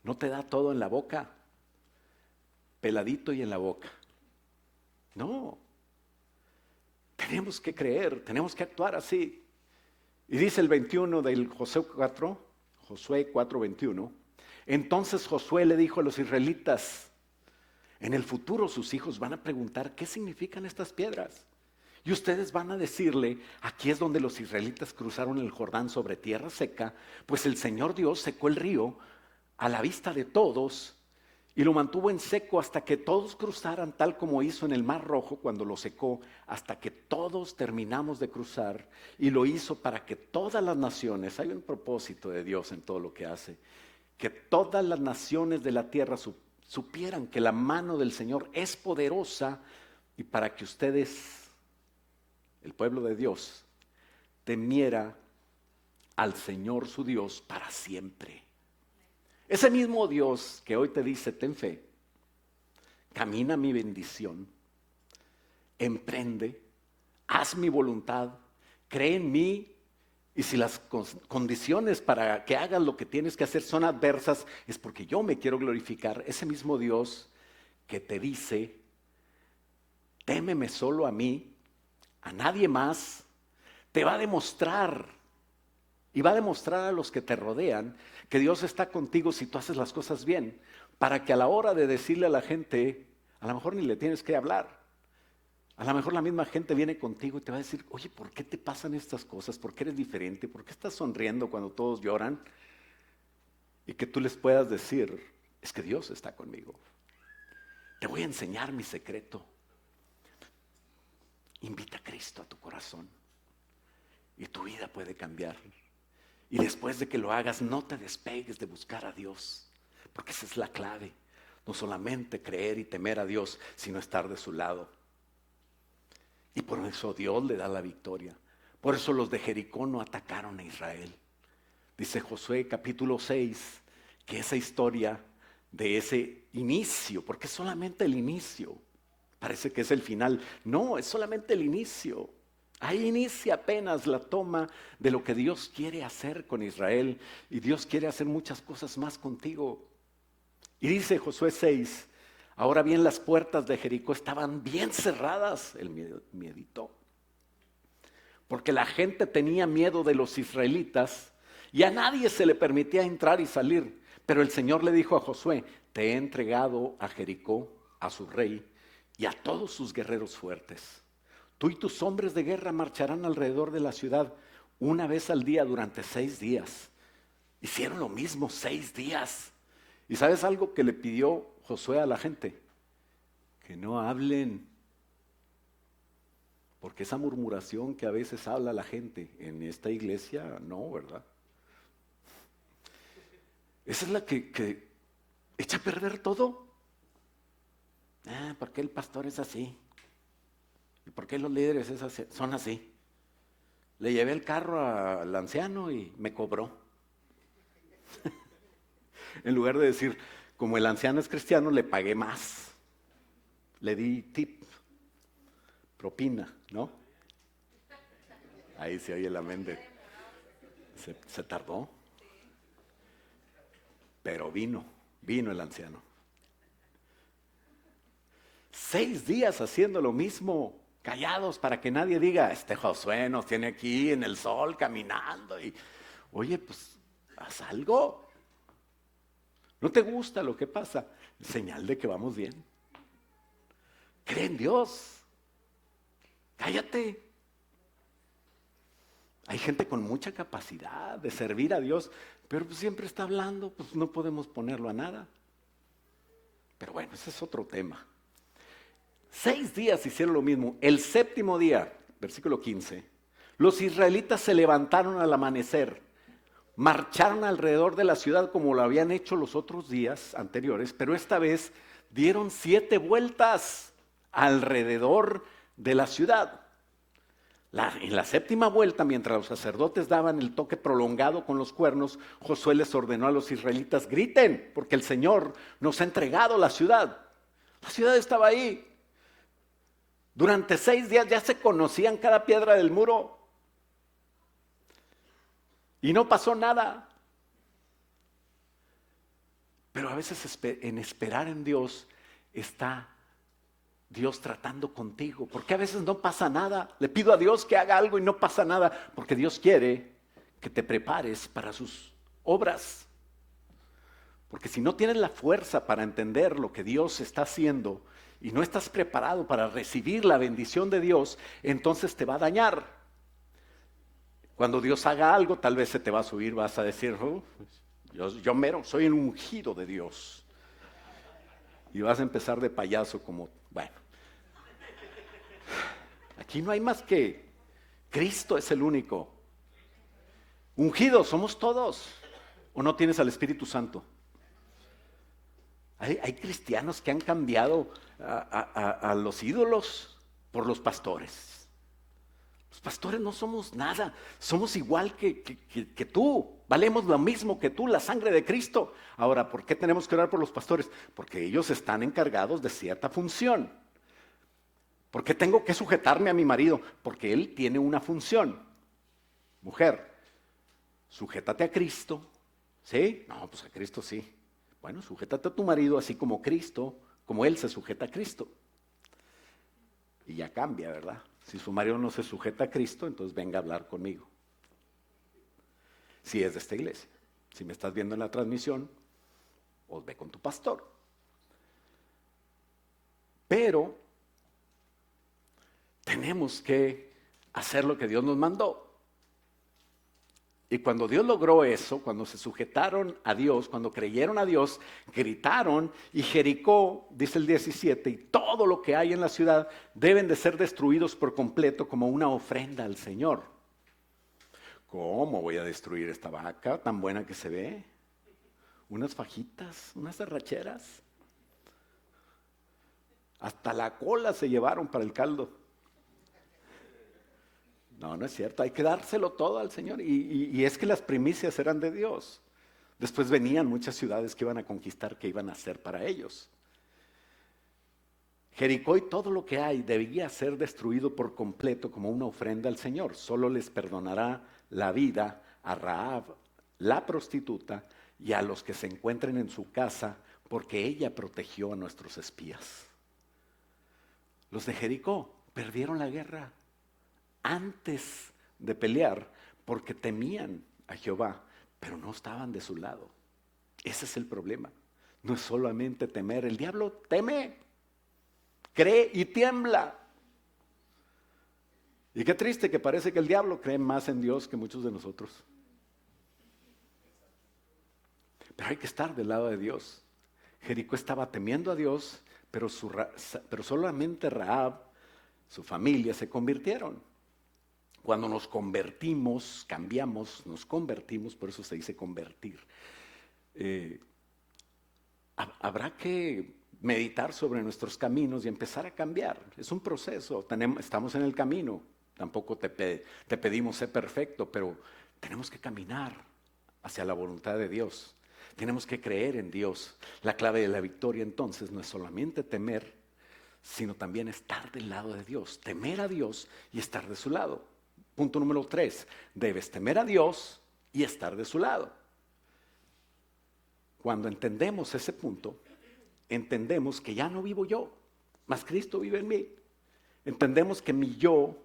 No te da todo en la boca, peladito y en la boca. No. Tenemos que creer, tenemos que actuar así. Y dice el 21 del Josué 4:21. Entonces Josué le dijo a los israelitas: en el futuro sus hijos van a preguntar qué significan estas piedras. Y ustedes van a decirle: aquí es donde los israelitas cruzaron el Jordán sobre tierra seca, pues el Señor Dios secó el río a la vista de todos y lo mantuvo en seco hasta que todos cruzaran, tal como hizo en el Mar Rojo cuando lo secó, hasta que todos terminamos de cruzar. Y lo hizo para que todas las naciones, hay un propósito de Dios en todo lo que hace, que todas las naciones de la tierra supieran que la mano del Señor es poderosa, y para que ustedes, el pueblo de Dios, temiera al Señor su Dios para siempre. Ese mismo Dios que hoy te dice: ten fe, camina mi bendición, emprende, haz mi voluntad, cree en mí, y si las condiciones para que hagas lo que tienes que hacer son adversas, es porque yo me quiero glorificar. Ese mismo Dios que te dice: témeme solo a mí, a nadie más, te va a demostrar Y va a demostrar a los que te rodean que Dios está contigo si tú haces las cosas bien, para que a la hora de decirle a la gente, a lo mejor ni le tienes que hablar. A lo mejor la misma gente viene contigo y te va a decir, oye, ¿por qué te pasan estas cosas? ¿Por qué eres diferente? ¿Por qué estás sonriendo cuando todos lloran? Y que tú les puedas decir, es que Dios está conmigo. Te voy a enseñar mi secreto. Invita a Cristo a tu corazón y tu vida puede cambiar. Y después de que lo hagas, no te despegues de buscar a Dios, porque esa es la clave. No solamente creer y temer a Dios, sino estar de su lado. Y por eso Dios le da la victoria. Por eso los de Jericó no atacaron a Israel. Dice Josué capítulo 6, que esa historia de ese inicio, porque es solamente el inicio, parece que es el final. No, es solamente el inicio. Ahí inicia apenas la toma de lo que Dios quiere hacer con Israel. Y Dios quiere hacer muchas cosas más contigo. Y dice Josué 6, ahora bien las puertas de Jericó estaban bien cerradas, el miedito. Porque la gente tenía miedo de los israelitas y a nadie se le permitía entrar y salir. Pero el Señor le dijo a Josué, te he entregado a Jericó, a su rey y a todos sus guerreros fuertes. Tú y tus hombres de guerra marcharán alrededor de la ciudad una vez al día durante 6 días. Hicieron lo mismo 6 días. ¿Y sabes algo que le pidió Josué a la gente? Que no hablen. Porque esa murmuración que a veces habla la gente en esta iglesia, no, ¿verdad? Esa es la que echa a perder todo. ¿Por qué el pastor es así? ¿Y por qué los líderes son así? Le llevé el carro al anciano y me cobró. En lugar de decir, como el anciano es cristiano, le pagué más. Le di tip, propina, ¿no? Ahí se oye la mente. Se tardó. Pero vino el anciano. 6 días haciendo lo mismo, callados para que nadie diga, este Josué nos tiene aquí en el sol caminando. Y, oye, pues, haz algo. ¿No te gusta lo que pasa? Señal de que vamos bien. Cree en Dios. Cállate. Hay gente con mucha capacidad de servir a Dios, pero pues siempre está hablando, pues no podemos ponerlo a nada. Pero bueno, ese es otro tema. 6 días hicieron lo mismo. El 7º día, versículo 15, los israelitas se levantaron al amanecer, marcharon alrededor de la ciudad como lo habían hecho los otros días anteriores, pero esta vez dieron 7 vueltas alrededor de la ciudad. En la 7ª vuelta, mientras los sacerdotes daban el toque prolongado con los cuernos, Josué les ordenó a los israelitas, griten, porque el Señor nos ha entregado la ciudad. La ciudad estaba ahí. Durante 6 días ya se conocían cada piedra del muro. Y no pasó nada. Pero a veces en esperar en Dios está Dios tratando contigo. Porque a veces no pasa nada. Le pido a Dios que haga algo y no pasa nada. Porque Dios quiere que te prepares para sus obras. Porque si no tienes la fuerza para entender lo que Dios está haciendo y no estás preparado para recibir la bendición de Dios, entonces te va a dañar. Cuando Dios haga algo, tal vez se te va a subir, vas a decir, yo mero, soy el ungido de Dios. Y vas a empezar de payaso como, bueno. Aquí no hay más que Cristo es el único. Ungidos somos todos. ¿O no tienes al Espíritu Santo? Hay cristianos que han cambiado a los ídolos por los pastores. Los pastores no somos nada, somos igual que tú, valemos lo mismo que tú, la sangre de Cristo. Ahora, ¿por qué tenemos que orar por los pastores? Porque ellos están encargados de cierta función. ¿Por qué tengo que sujetarme a mi marido? Porque él tiene una función. Mujer, sujétate a Cristo. ¿Sí? No, pues a Cristo sí. Bueno, sujétate a tu marido así como Cristo, como él se sujeta a Cristo. Y ya cambia, ¿verdad? Si su marido no se sujeta a Cristo, entonces venga a hablar conmigo. si es de esta iglesia. Si me estás viendo en la transmisión, pues ve con tu pastor. Pero tenemos que hacer lo que Dios nos mandó. Y cuando Dios logró eso, cuando se sujetaron a Dios, cuando creyeron a Dios, gritaron, y Jericó, dice el 17, y todo lo que hay en la ciudad deben de ser destruidos por completo como una ofrenda al Señor. ¿Cómo voy a destruir esta vaca tan buena que se ve? Unas fajitas, unas arracheras. Hasta la cola se llevaron para el caldo. No, no es cierto, hay que dárselo todo al Señor. Y es que las primicias eran de Dios. Después venían muchas ciudades que iban a conquistar, que iban a hacer para ellos. Jericó y todo lo que hay debía ser destruido por completo como una ofrenda al Señor. Solo les perdonará la vida a Rahab, la prostituta, y a los que se encuentren en su casa, porque ella protegió a nuestros espías. Los de Jericó perdieron la guerra antes de pelear porque temían a Jehová, pero no estaban de su lado. Ese es el problema. No es solamente temer, el diablo teme, cree y tiembla. Y qué triste que parece que el diablo cree más en Dios que muchos de nosotros. Pero hay que estar del lado de Dios. Jericó estaba temiendo a Dios, pero solamente Rahab, su familia, se convirtieron. Cuando nos convertimos, cambiamos, nos convertimos, por eso se dice convertir. Habrá que meditar sobre nuestros caminos y empezar a cambiar. Es un proceso, estamos en el camino. Tampoco te pedimos ser perfecto, pero tenemos que caminar hacia la voluntad de Dios. Tenemos que creer en Dios. La clave de la victoria entonces no es solamente temer, sino también estar del lado de Dios. Temer a Dios y estar de su lado. Punto número 3, debes temer a Dios y estar de su lado. Cuando entendemos ese punto, entendemos que ya no vivo yo, mas Cristo vive en mí. Entendemos que mi yo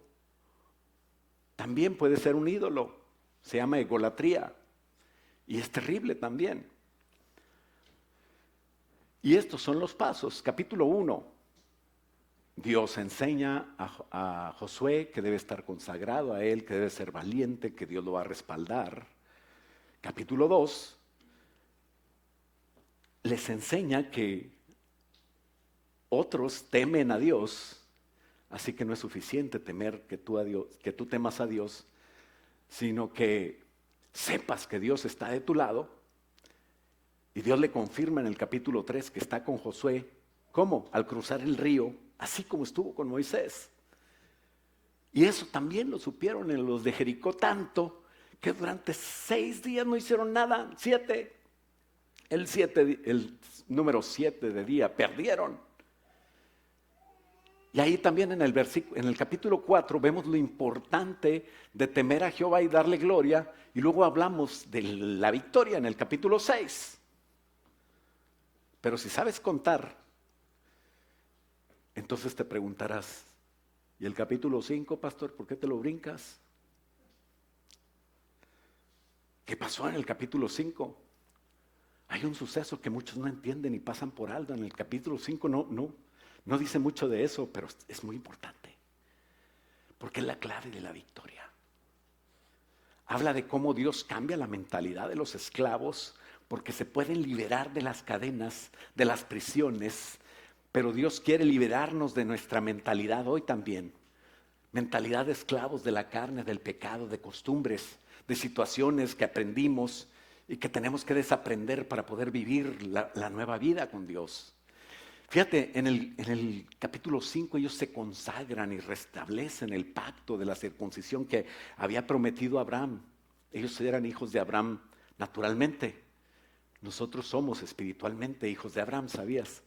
también puede ser un ídolo, se llama egolatría, y es terrible también. Y estos son los pasos. Capítulo 1. Dios enseña a Josué que debe estar consagrado a Él, que debe ser valiente, que Dios lo va a respaldar. Capítulo 2, les enseña que otros temen a Dios, así que no es suficiente temer que tú temas a Dios, sino que sepas que Dios está de tu lado. Y Dios le confirma en el capítulo 3 que está con Josué. ¿Cómo? Al cruzar el río, así como estuvo con Moisés. Y eso también lo supieron en los de Jericó tanto que durante 6 días no hicieron nada. 7. El número 7 de día perdieron. Y ahí también en el capítulo 4 vemos lo importante de temer a Jehová y darle gloria. Y luego hablamos de la victoria en el capítulo 6. Pero si sabes contar, entonces te preguntarás, ¿y el capítulo 5, pastor, por qué te lo brincas? ¿Qué pasó en el capítulo 5? Hay un suceso que muchos no entienden y pasan por alto. En el capítulo 5 no dice mucho de eso, pero es muy importante. Porque es la clave de la victoria. Habla de cómo Dios cambia la mentalidad de los esclavos, porque se pueden liberar de las cadenas, de las prisiones, pero Dios quiere liberarnos de nuestra mentalidad hoy también. Mentalidad de esclavos de la carne, del pecado, de costumbres, de situaciones que aprendimos y que tenemos que desaprender para poder vivir la nueva vida con Dios. Fíjate, en el capítulo 5 ellos se consagran y restablecen el pacto de la circuncisión que había prometido Abraham. Ellos eran hijos de Abraham naturalmente. Nosotros somos espiritualmente hijos de Abraham, ¿sabías?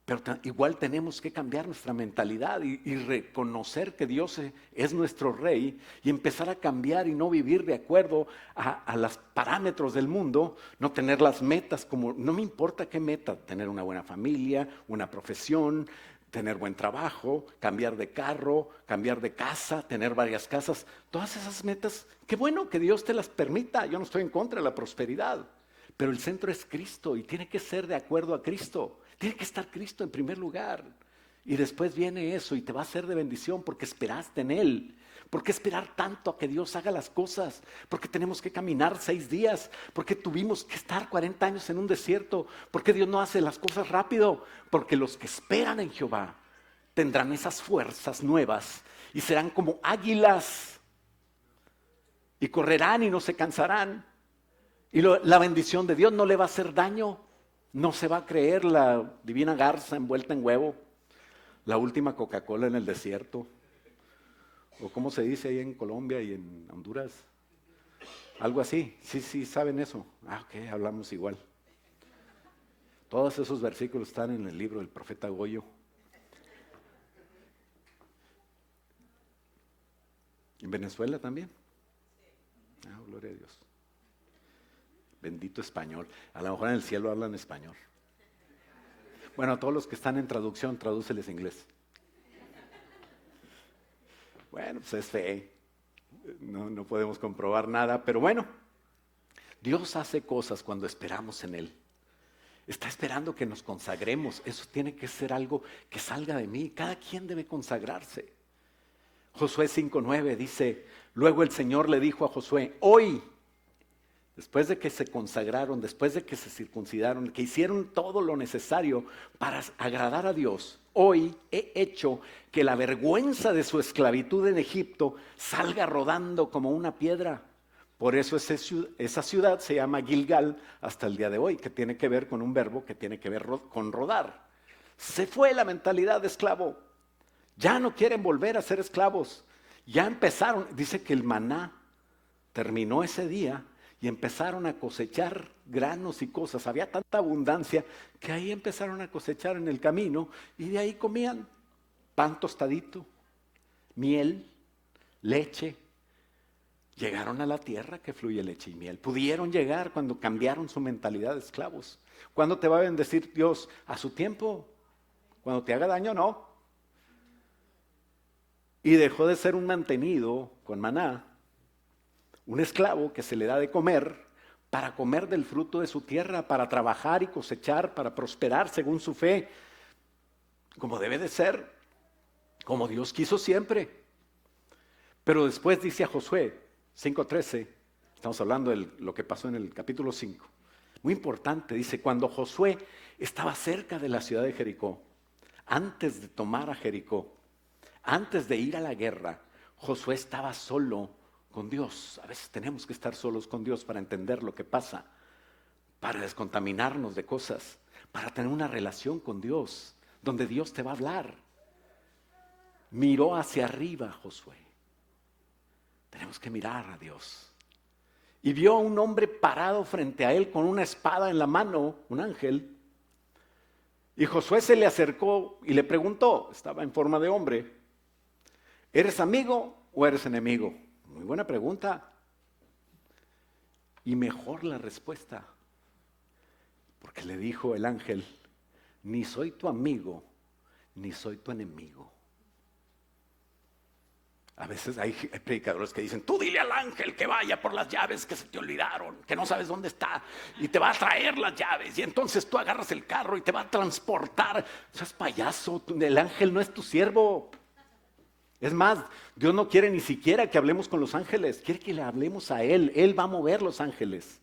Pero igual tenemos que cambiar nuestra mentalidad y reconocer que Dios es nuestro Rey y empezar a cambiar y no vivir de acuerdo a los parámetros del mundo, no tener las metas como, no me importa qué meta, tener una buena familia, una profesión, tener buen trabajo, cambiar de carro, cambiar de casa, tener varias casas. Todas esas metas, qué bueno que Dios te las permita. Yo no estoy en contra de la prosperidad, pero el centro es Cristo y tiene que ser de acuerdo a Cristo. Tiene que estar Cristo en primer lugar. Y después viene eso y te va a ser de bendición porque esperaste en Él. ¿Por qué esperar tanto a que Dios haga las cosas? ¿Por qué tenemos que caminar 6 días? ¿Por qué tuvimos que estar 40 años en un desierto? ¿Por qué Dios no hace las cosas rápido? Porque los que esperan en Jehová tendrán esas fuerzas nuevas y serán como águilas y correrán y no se cansarán. Y la bendición de Dios no le va a hacer daño. No se va a creer la divina garza envuelta en huevo, la última Coca-Cola en el desierto. ¿O cómo se dice ahí en Colombia y en Honduras? Algo así. Sí, ¿saben eso? Ok, hablamos igual. Todos esos versículos están en el libro del profeta Goyo. ¿En Venezuela también? Gloria a Dios. Bendito español. A lo mejor en el cielo hablan español. Bueno, a todos los que están en traducción, tradúceles inglés. Bueno, pues es fe. No podemos comprobar nada, pero bueno, Dios hace cosas cuando esperamos en Él. Está esperando que nos consagremos. Eso tiene que ser algo que salga de mí. Cada quien debe consagrarse. Josué 5:9 dice, luego el Señor le dijo a Josué, hoy, después de que se consagraron, después de que se circuncidaron, que hicieron todo lo necesario para agradar a Dios, hoy he hecho que la vergüenza de su esclavitud en Egipto salga rodando como una piedra. Por eso esa ciudad se llama Gilgal hasta el día de hoy, que tiene que ver con un verbo que tiene que ver con rodar. Se fue la mentalidad de esclavo. Ya no quieren volver a ser esclavos. Ya empezaron, dice que el maná terminó ese día y empezaron a cosechar granos y cosas. Había tanta abundancia que ahí empezaron a cosechar en el camino y de ahí comían pan tostadito, miel, leche. Llegaron a la tierra que fluye leche y miel. Pudieron llegar cuando cambiaron su mentalidad de esclavos. ¿Cuándo te va a bendecir Dios? A su tiempo. Cuando te haga daño, no. Y dejó de ser un mantenido con maná, un esclavo que se le da de comer para comer del fruto de su tierra, para trabajar y cosechar, para prosperar según su fe, como debe de ser, como Dios quiso siempre. Pero después dice a Josué 5:13, estamos hablando de lo que pasó en el capítulo 5, muy importante, dice, cuando Josué estaba cerca de la ciudad de Jericó, antes de tomar a Jericó, antes de ir a la guerra, Josué estaba solo con Dios. A veces tenemos que estar solos con Dios para entender lo que pasa, para descontaminarnos de cosas, para tener una relación con Dios, donde Dios te va a hablar. Miró hacia arriba Josué. Tenemos que mirar a Dios. Y vio a un hombre parado frente a él con una espada en la mano, un ángel. Y Josué se le acercó y le preguntó, estaba en forma de hombre, ¿eres amigo o eres enemigo? Muy buena pregunta. Y mejor la respuesta. Porque le dijo el ángel, ni soy tu amigo, ni soy tu enemigo. A veces hay predicadores que dicen, tú dile al ángel que vaya por las llaves que se te olvidaron, que no sabes dónde está, y te va a traer las llaves, y entonces tú agarras el carro y te va a transportar. Seas payaso, el ángel no es tu siervo. Es más, Dios no quiere ni siquiera que hablemos con los ángeles, quiere que le hablemos a Él. Él va a mover los ángeles.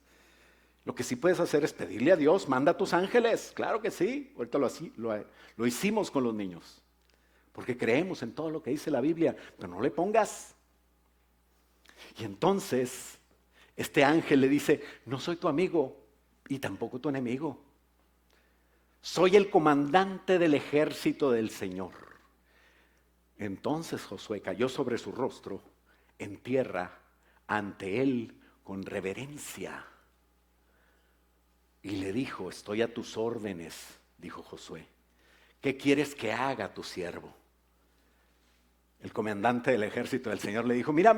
Lo que sí puedes hacer es pedirle a Dios, manda a tus ángeles. Claro que sí, ahorita lo hicimos con los niños. Porque creemos en todo lo que dice la Biblia, pero no le pongas. Y entonces, este ángel le dice, no soy tu amigo y tampoco tu enemigo. Soy el comandante del ejército del Señor. Entonces Josué cayó sobre su rostro en tierra ante él con reverencia. Y le dijo, estoy a tus órdenes, dijo Josué. ¿Qué quieres que haga tu siervo? El comandante del ejército del Señor le dijo, mira,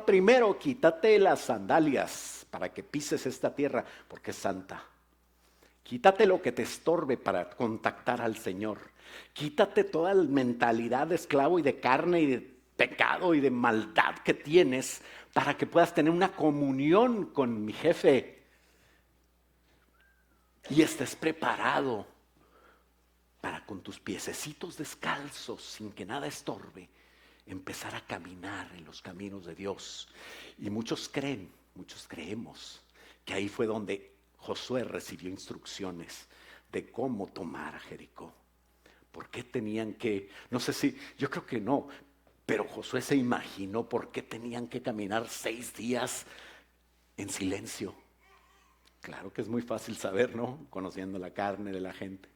primero quítate las sandalias para que pises esta tierra porque es santa. Quítate lo que te estorbe para contactar al Señor. Quítate toda la mentalidad de esclavo y de carne y de pecado y de maldad que tienes para que puedas tener una comunión con mi jefe y estés preparado para con tus piececitos descalzos, sin que nada estorbe, empezar a caminar en los caminos de Dios. Y muchos creemos que ahí fue donde Josué recibió instrucciones de cómo tomar a Jericó. ¿Por qué tenían que, no sé si, yo creo que no, pero Josué se imaginó por qué tenían que caminar 6 días en silencio? Claro que es muy fácil saber, ¿no? Conociendo la carne de la gente.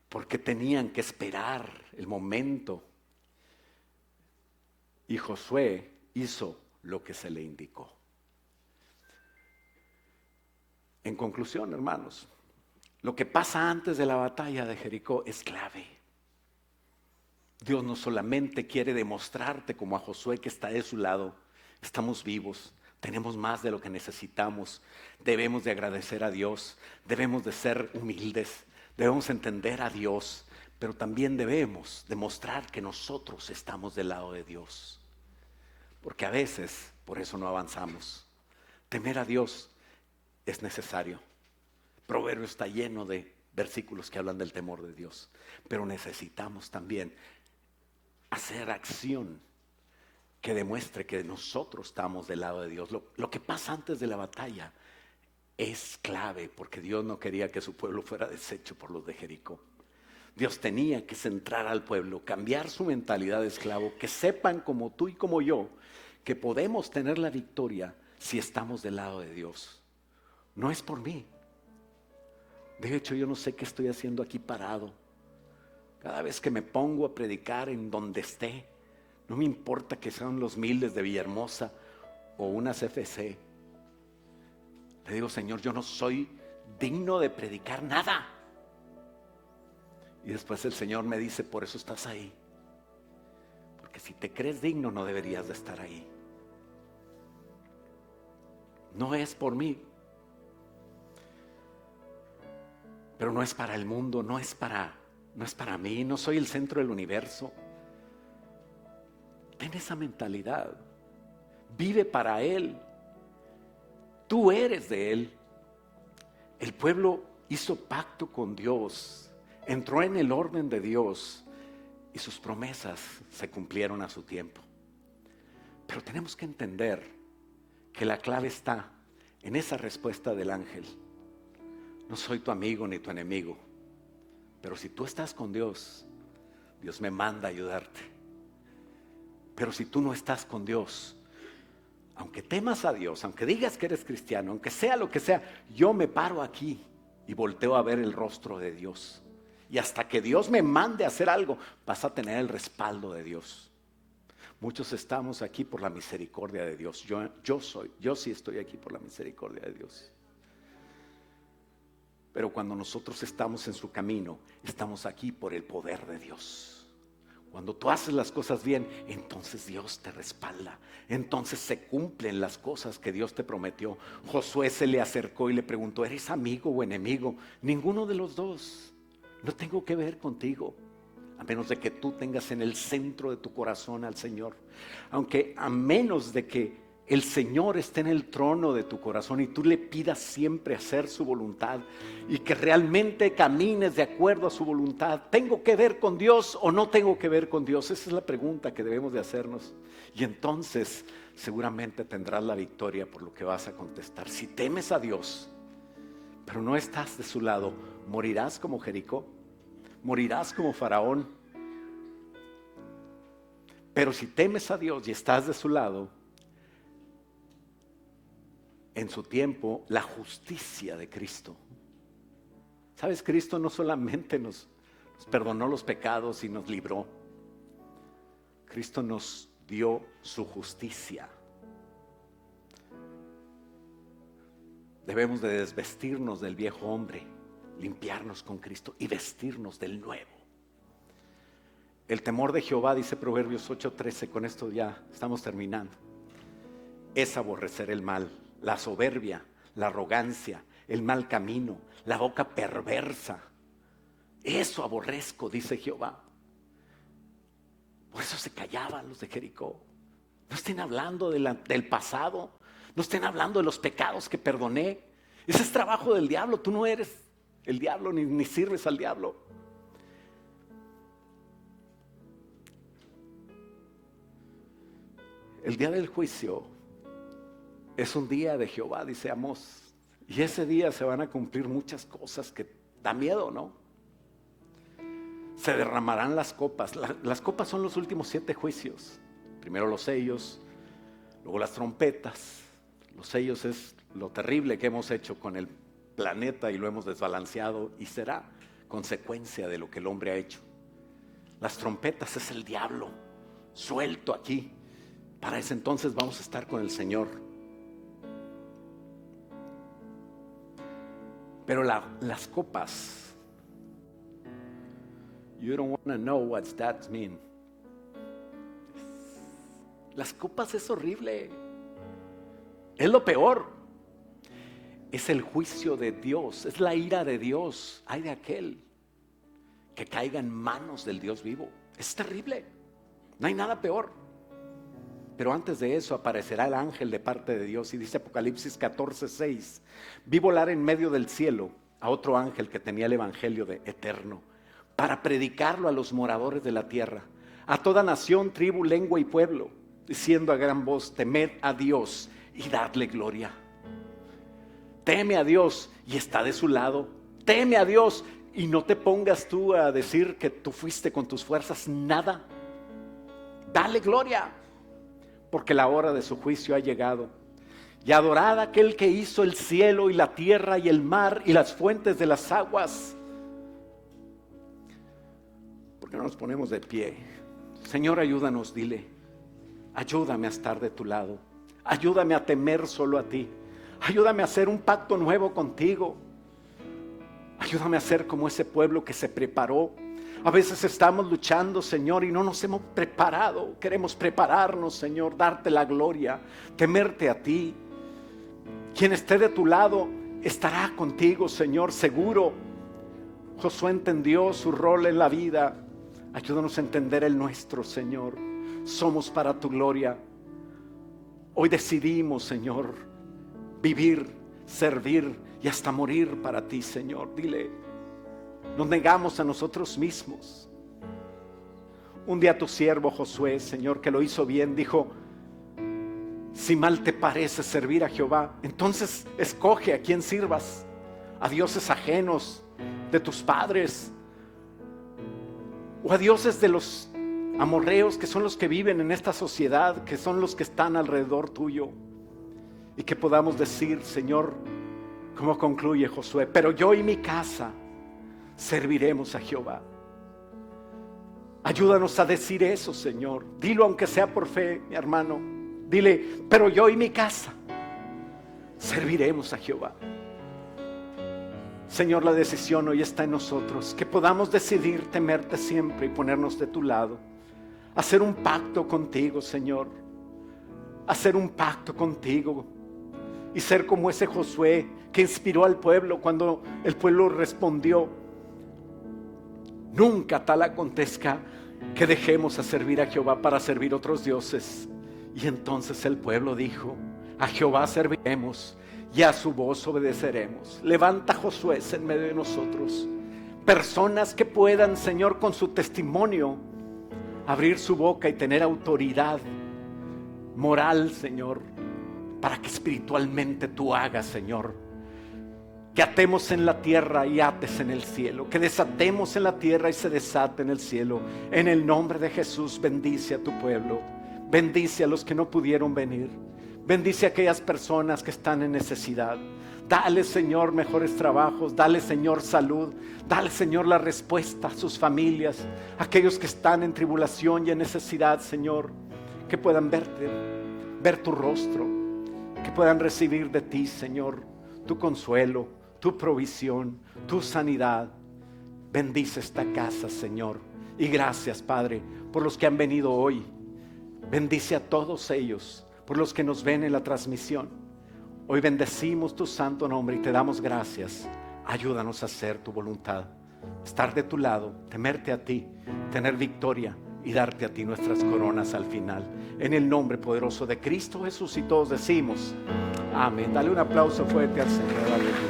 Porque tenían que esperar el momento. Y Josué hizo lo que se le indicó. En conclusión, hermanos, lo que pasa antes de la batalla de Jericó es clave. Dios no solamente quiere demostrarte como a Josué que está de su lado, estamos vivos, tenemos más de lo que necesitamos, debemos de agradecer a Dios, debemos de ser humildes, debemos entender a Dios, pero también debemos demostrar que nosotros estamos del lado de Dios. Porque a veces, por eso no avanzamos. Temer a Dios es necesario. Proverbio está lleno de versículos que hablan del temor de Dios, pero necesitamos también hacer acción que demuestre que nosotros estamos del lado de Dios. Lo que pasa antes de la batalla es clave, porque Dios no quería que su pueblo fuera deshecho por los de Jericó. Dios tenía que centrar al pueblo, cambiar su mentalidad de esclavo, que sepan como tú y como yo, que podemos tener la victoria si estamos del lado de Dios. No es por mí. De hecho, yo no sé qué estoy haciendo aquí parado. Cada vez que me pongo a predicar en donde esté, no me importa que sean los Miles de Villahermosa o unas FC. Le digo, Señor, yo no soy digno de predicar nada. Y después el Señor me dice, por eso estás ahí. Porque si te crees digno, no deberías de estar ahí. No es por mí. Pero no es para el mundo, no es para mí, no soy el centro del universo. Ten esa mentalidad. Vive para Él. Tú eres de Él. El pueblo hizo pacto con Dios, entró en el orden de Dios y sus promesas se cumplieron a su tiempo. Pero tenemos que entender que la clave está en esa respuesta del ángel. No soy tu amigo ni tu enemigo, pero si tú estás con Dios, Dios me manda a ayudarte. Pero si tú no estás con Dios, aunque temas a Dios, aunque digas que eres cristiano, aunque sea lo que sea, yo me paro aquí y volteo a ver el rostro de Dios. Y hasta que Dios me mande a hacer algo, vas a tener el respaldo de Dios. Muchos estamos aquí por la misericordia de Dios. Yo sí estoy aquí por la misericordia de Dios. Pero cuando nosotros estamos en su camino, estamos aquí por el poder de Dios. Cuando tú haces las cosas bien, entonces Dios te respalda. Entonces se cumplen las cosas que Dios te prometió. Josué se le acercó y le preguntó, ¿eres amigo o enemigo? Ninguno de los dos. No tengo que ver contigo, a menos de que tú tengas en el centro de tu corazón al Señor. Aunque a menos de que el Señor esté en el trono de tu corazón y tú le pidas siempre hacer su voluntad y que realmente camines de acuerdo a su voluntad. ¿Tengo que ver con Dios o no tengo que ver con Dios? Esa es la pregunta que debemos de hacernos. Y entonces seguramente tendrás la victoria por lo que vas a contestar. Si temes a Dios, pero no estás de su lado, morirás como Jericó, morirás como Faraón. Pero si temes a Dios y estás de su lado, en su tiempo, la justicia de Cristo. ¿Sabes? Cristo no solamente nos perdonó los pecados y nos libró. Cristo nos dio su justicia. Debemos de desvestirnos del viejo hombre, limpiarnos con Cristo y vestirnos del nuevo. El temor de Jehová, dice Proverbios 8:13, con esto ya estamos terminando, es aborrecer el mal, la soberbia, la arrogancia, el mal camino, la boca perversa. Eso aborrezco, dice Jehová. Por eso se callaban los de Jericó. No estén hablando del pasado, no estén hablando de los pecados que perdoné. Ese es trabajo del diablo. Tú no eres el diablo ni sirves al diablo. El día del juicio es un día de Jehová, dice Amós. Y ese día se van a cumplir muchas cosas que da miedo, ¿no? Se derramarán las copas. Las copas son los últimos 7 juicios. Primero los sellos, luego las trompetas. Los sellos es lo terrible que hemos hecho con el planeta y lo hemos desbalanceado y será consecuencia de lo que el hombre ha hecho. Las trompetas es el diablo suelto aquí. Para ese entonces vamos a estar con el Señor. Pero las copas, you don't want to know what that means. Las copas es horrible. Es lo peor. Es el juicio de Dios, es la ira de Dios. Ay de aquel que caiga en manos del Dios vivo. Es terrible. No hay nada peor. Pero antes de eso aparecerá el ángel de parte de Dios. Y dice Apocalipsis 14:6: vi volar en medio del cielo a otro ángel que tenía el evangelio eterno, para predicarlo a los moradores de la tierra, a toda nación, tribu, lengua y pueblo, diciendo a gran voz: temed a Dios y dadle gloria. Teme a Dios y está de su lado. Teme a Dios y no te pongas tú a decir que tú fuiste con tus fuerzas, nada. Dale gloria, porque la hora de su juicio ha llegado. Y adorad a aquel que hizo el cielo y la tierra y el mar y las fuentes de las aguas. ¿Por qué no nos ponemos de pie? Señor, ayúdanos, dile. Ayúdame a estar de tu lado. Ayúdame a temer solo a ti. Ayúdame a hacer un pacto nuevo contigo. Ayúdame a ser como ese pueblo que se preparó. A veces estamos luchando, Señor, y no nos hemos preparado. Queremos prepararnos, Señor, darte la gloria, temerte a ti. Quien esté de tu lado estará contigo, Señor, seguro. Josué entendió su rol en la vida. Ayúdanos a entender el nuestro, Señor. Somos para tu gloria. Hoy decidimos, Señor, vivir, servir y hasta morir para ti, Señor. Dile, nos negamos a nosotros mismos. Un día tu siervo Josué, Señor, que lo hizo bien, dijo: si mal te parece servir a Jehová, entonces escoge a quien sirvas, a dioses ajenos de tus padres, o a dioses de los amorreos, que son los que viven en esta sociedad, que son los que están alrededor tuyo. Y que podamos decir, Señor, como concluye Josué: pero yo y mi casa serviremos a Jehová. Ayúdanos a decir eso, Señor. Dilo aunque sea por fe, mi hermano. Dile: pero yo y mi casa serviremos a Jehová. Señor, la decisión hoy está en nosotros. Que podamos decidir temerte siempre y ponernos de tu lado. Hacer un pacto contigo, Señor. Hacer un pacto contigo. Y ser como ese Josué que inspiró al pueblo cuando el pueblo respondió: nunca tal acontezca que dejemos a servir a Jehová para servir otros dioses. Y entonces el pueblo dijo: a Jehová serviremos y a su voz obedeceremos. Levanta Josué en medio de nosotros. Personas que puedan, Señor, con su testimonio abrir su boca y tener autoridad moral, Señor, para que espiritualmente tú hagas, Señor, que atemos en la tierra y ates en el cielo, que desatemos en la tierra y se desate en el cielo. En el nombre de Jesús, bendice a tu pueblo, bendice a los que no pudieron venir, bendice a aquellas personas que están en necesidad. Dale, Señor, mejores trabajos, dale, Señor, salud, dale, Señor, la respuesta a sus familias, aquellos que están en tribulación y en necesidad, Señor, que puedan verte, ver tu rostro, que puedan recibir de ti, Señor, tu consuelo, tu provisión, tu sanidad. Bendice esta casa, Señor, y gracias, Padre, por los que han venido hoy. Bendice a todos ellos, por los que nos ven en la transmisión. Hoy bendecimos tu santo nombre y te damos gracias. Ayúdanos a hacer tu voluntad, estar de tu lado, temerte a ti, tener victoria y darte a ti nuestras coronas al final. En el nombre poderoso de Cristo Jesús, y todos decimos amén. Dale un aplauso fuerte al Señor. Aleluya.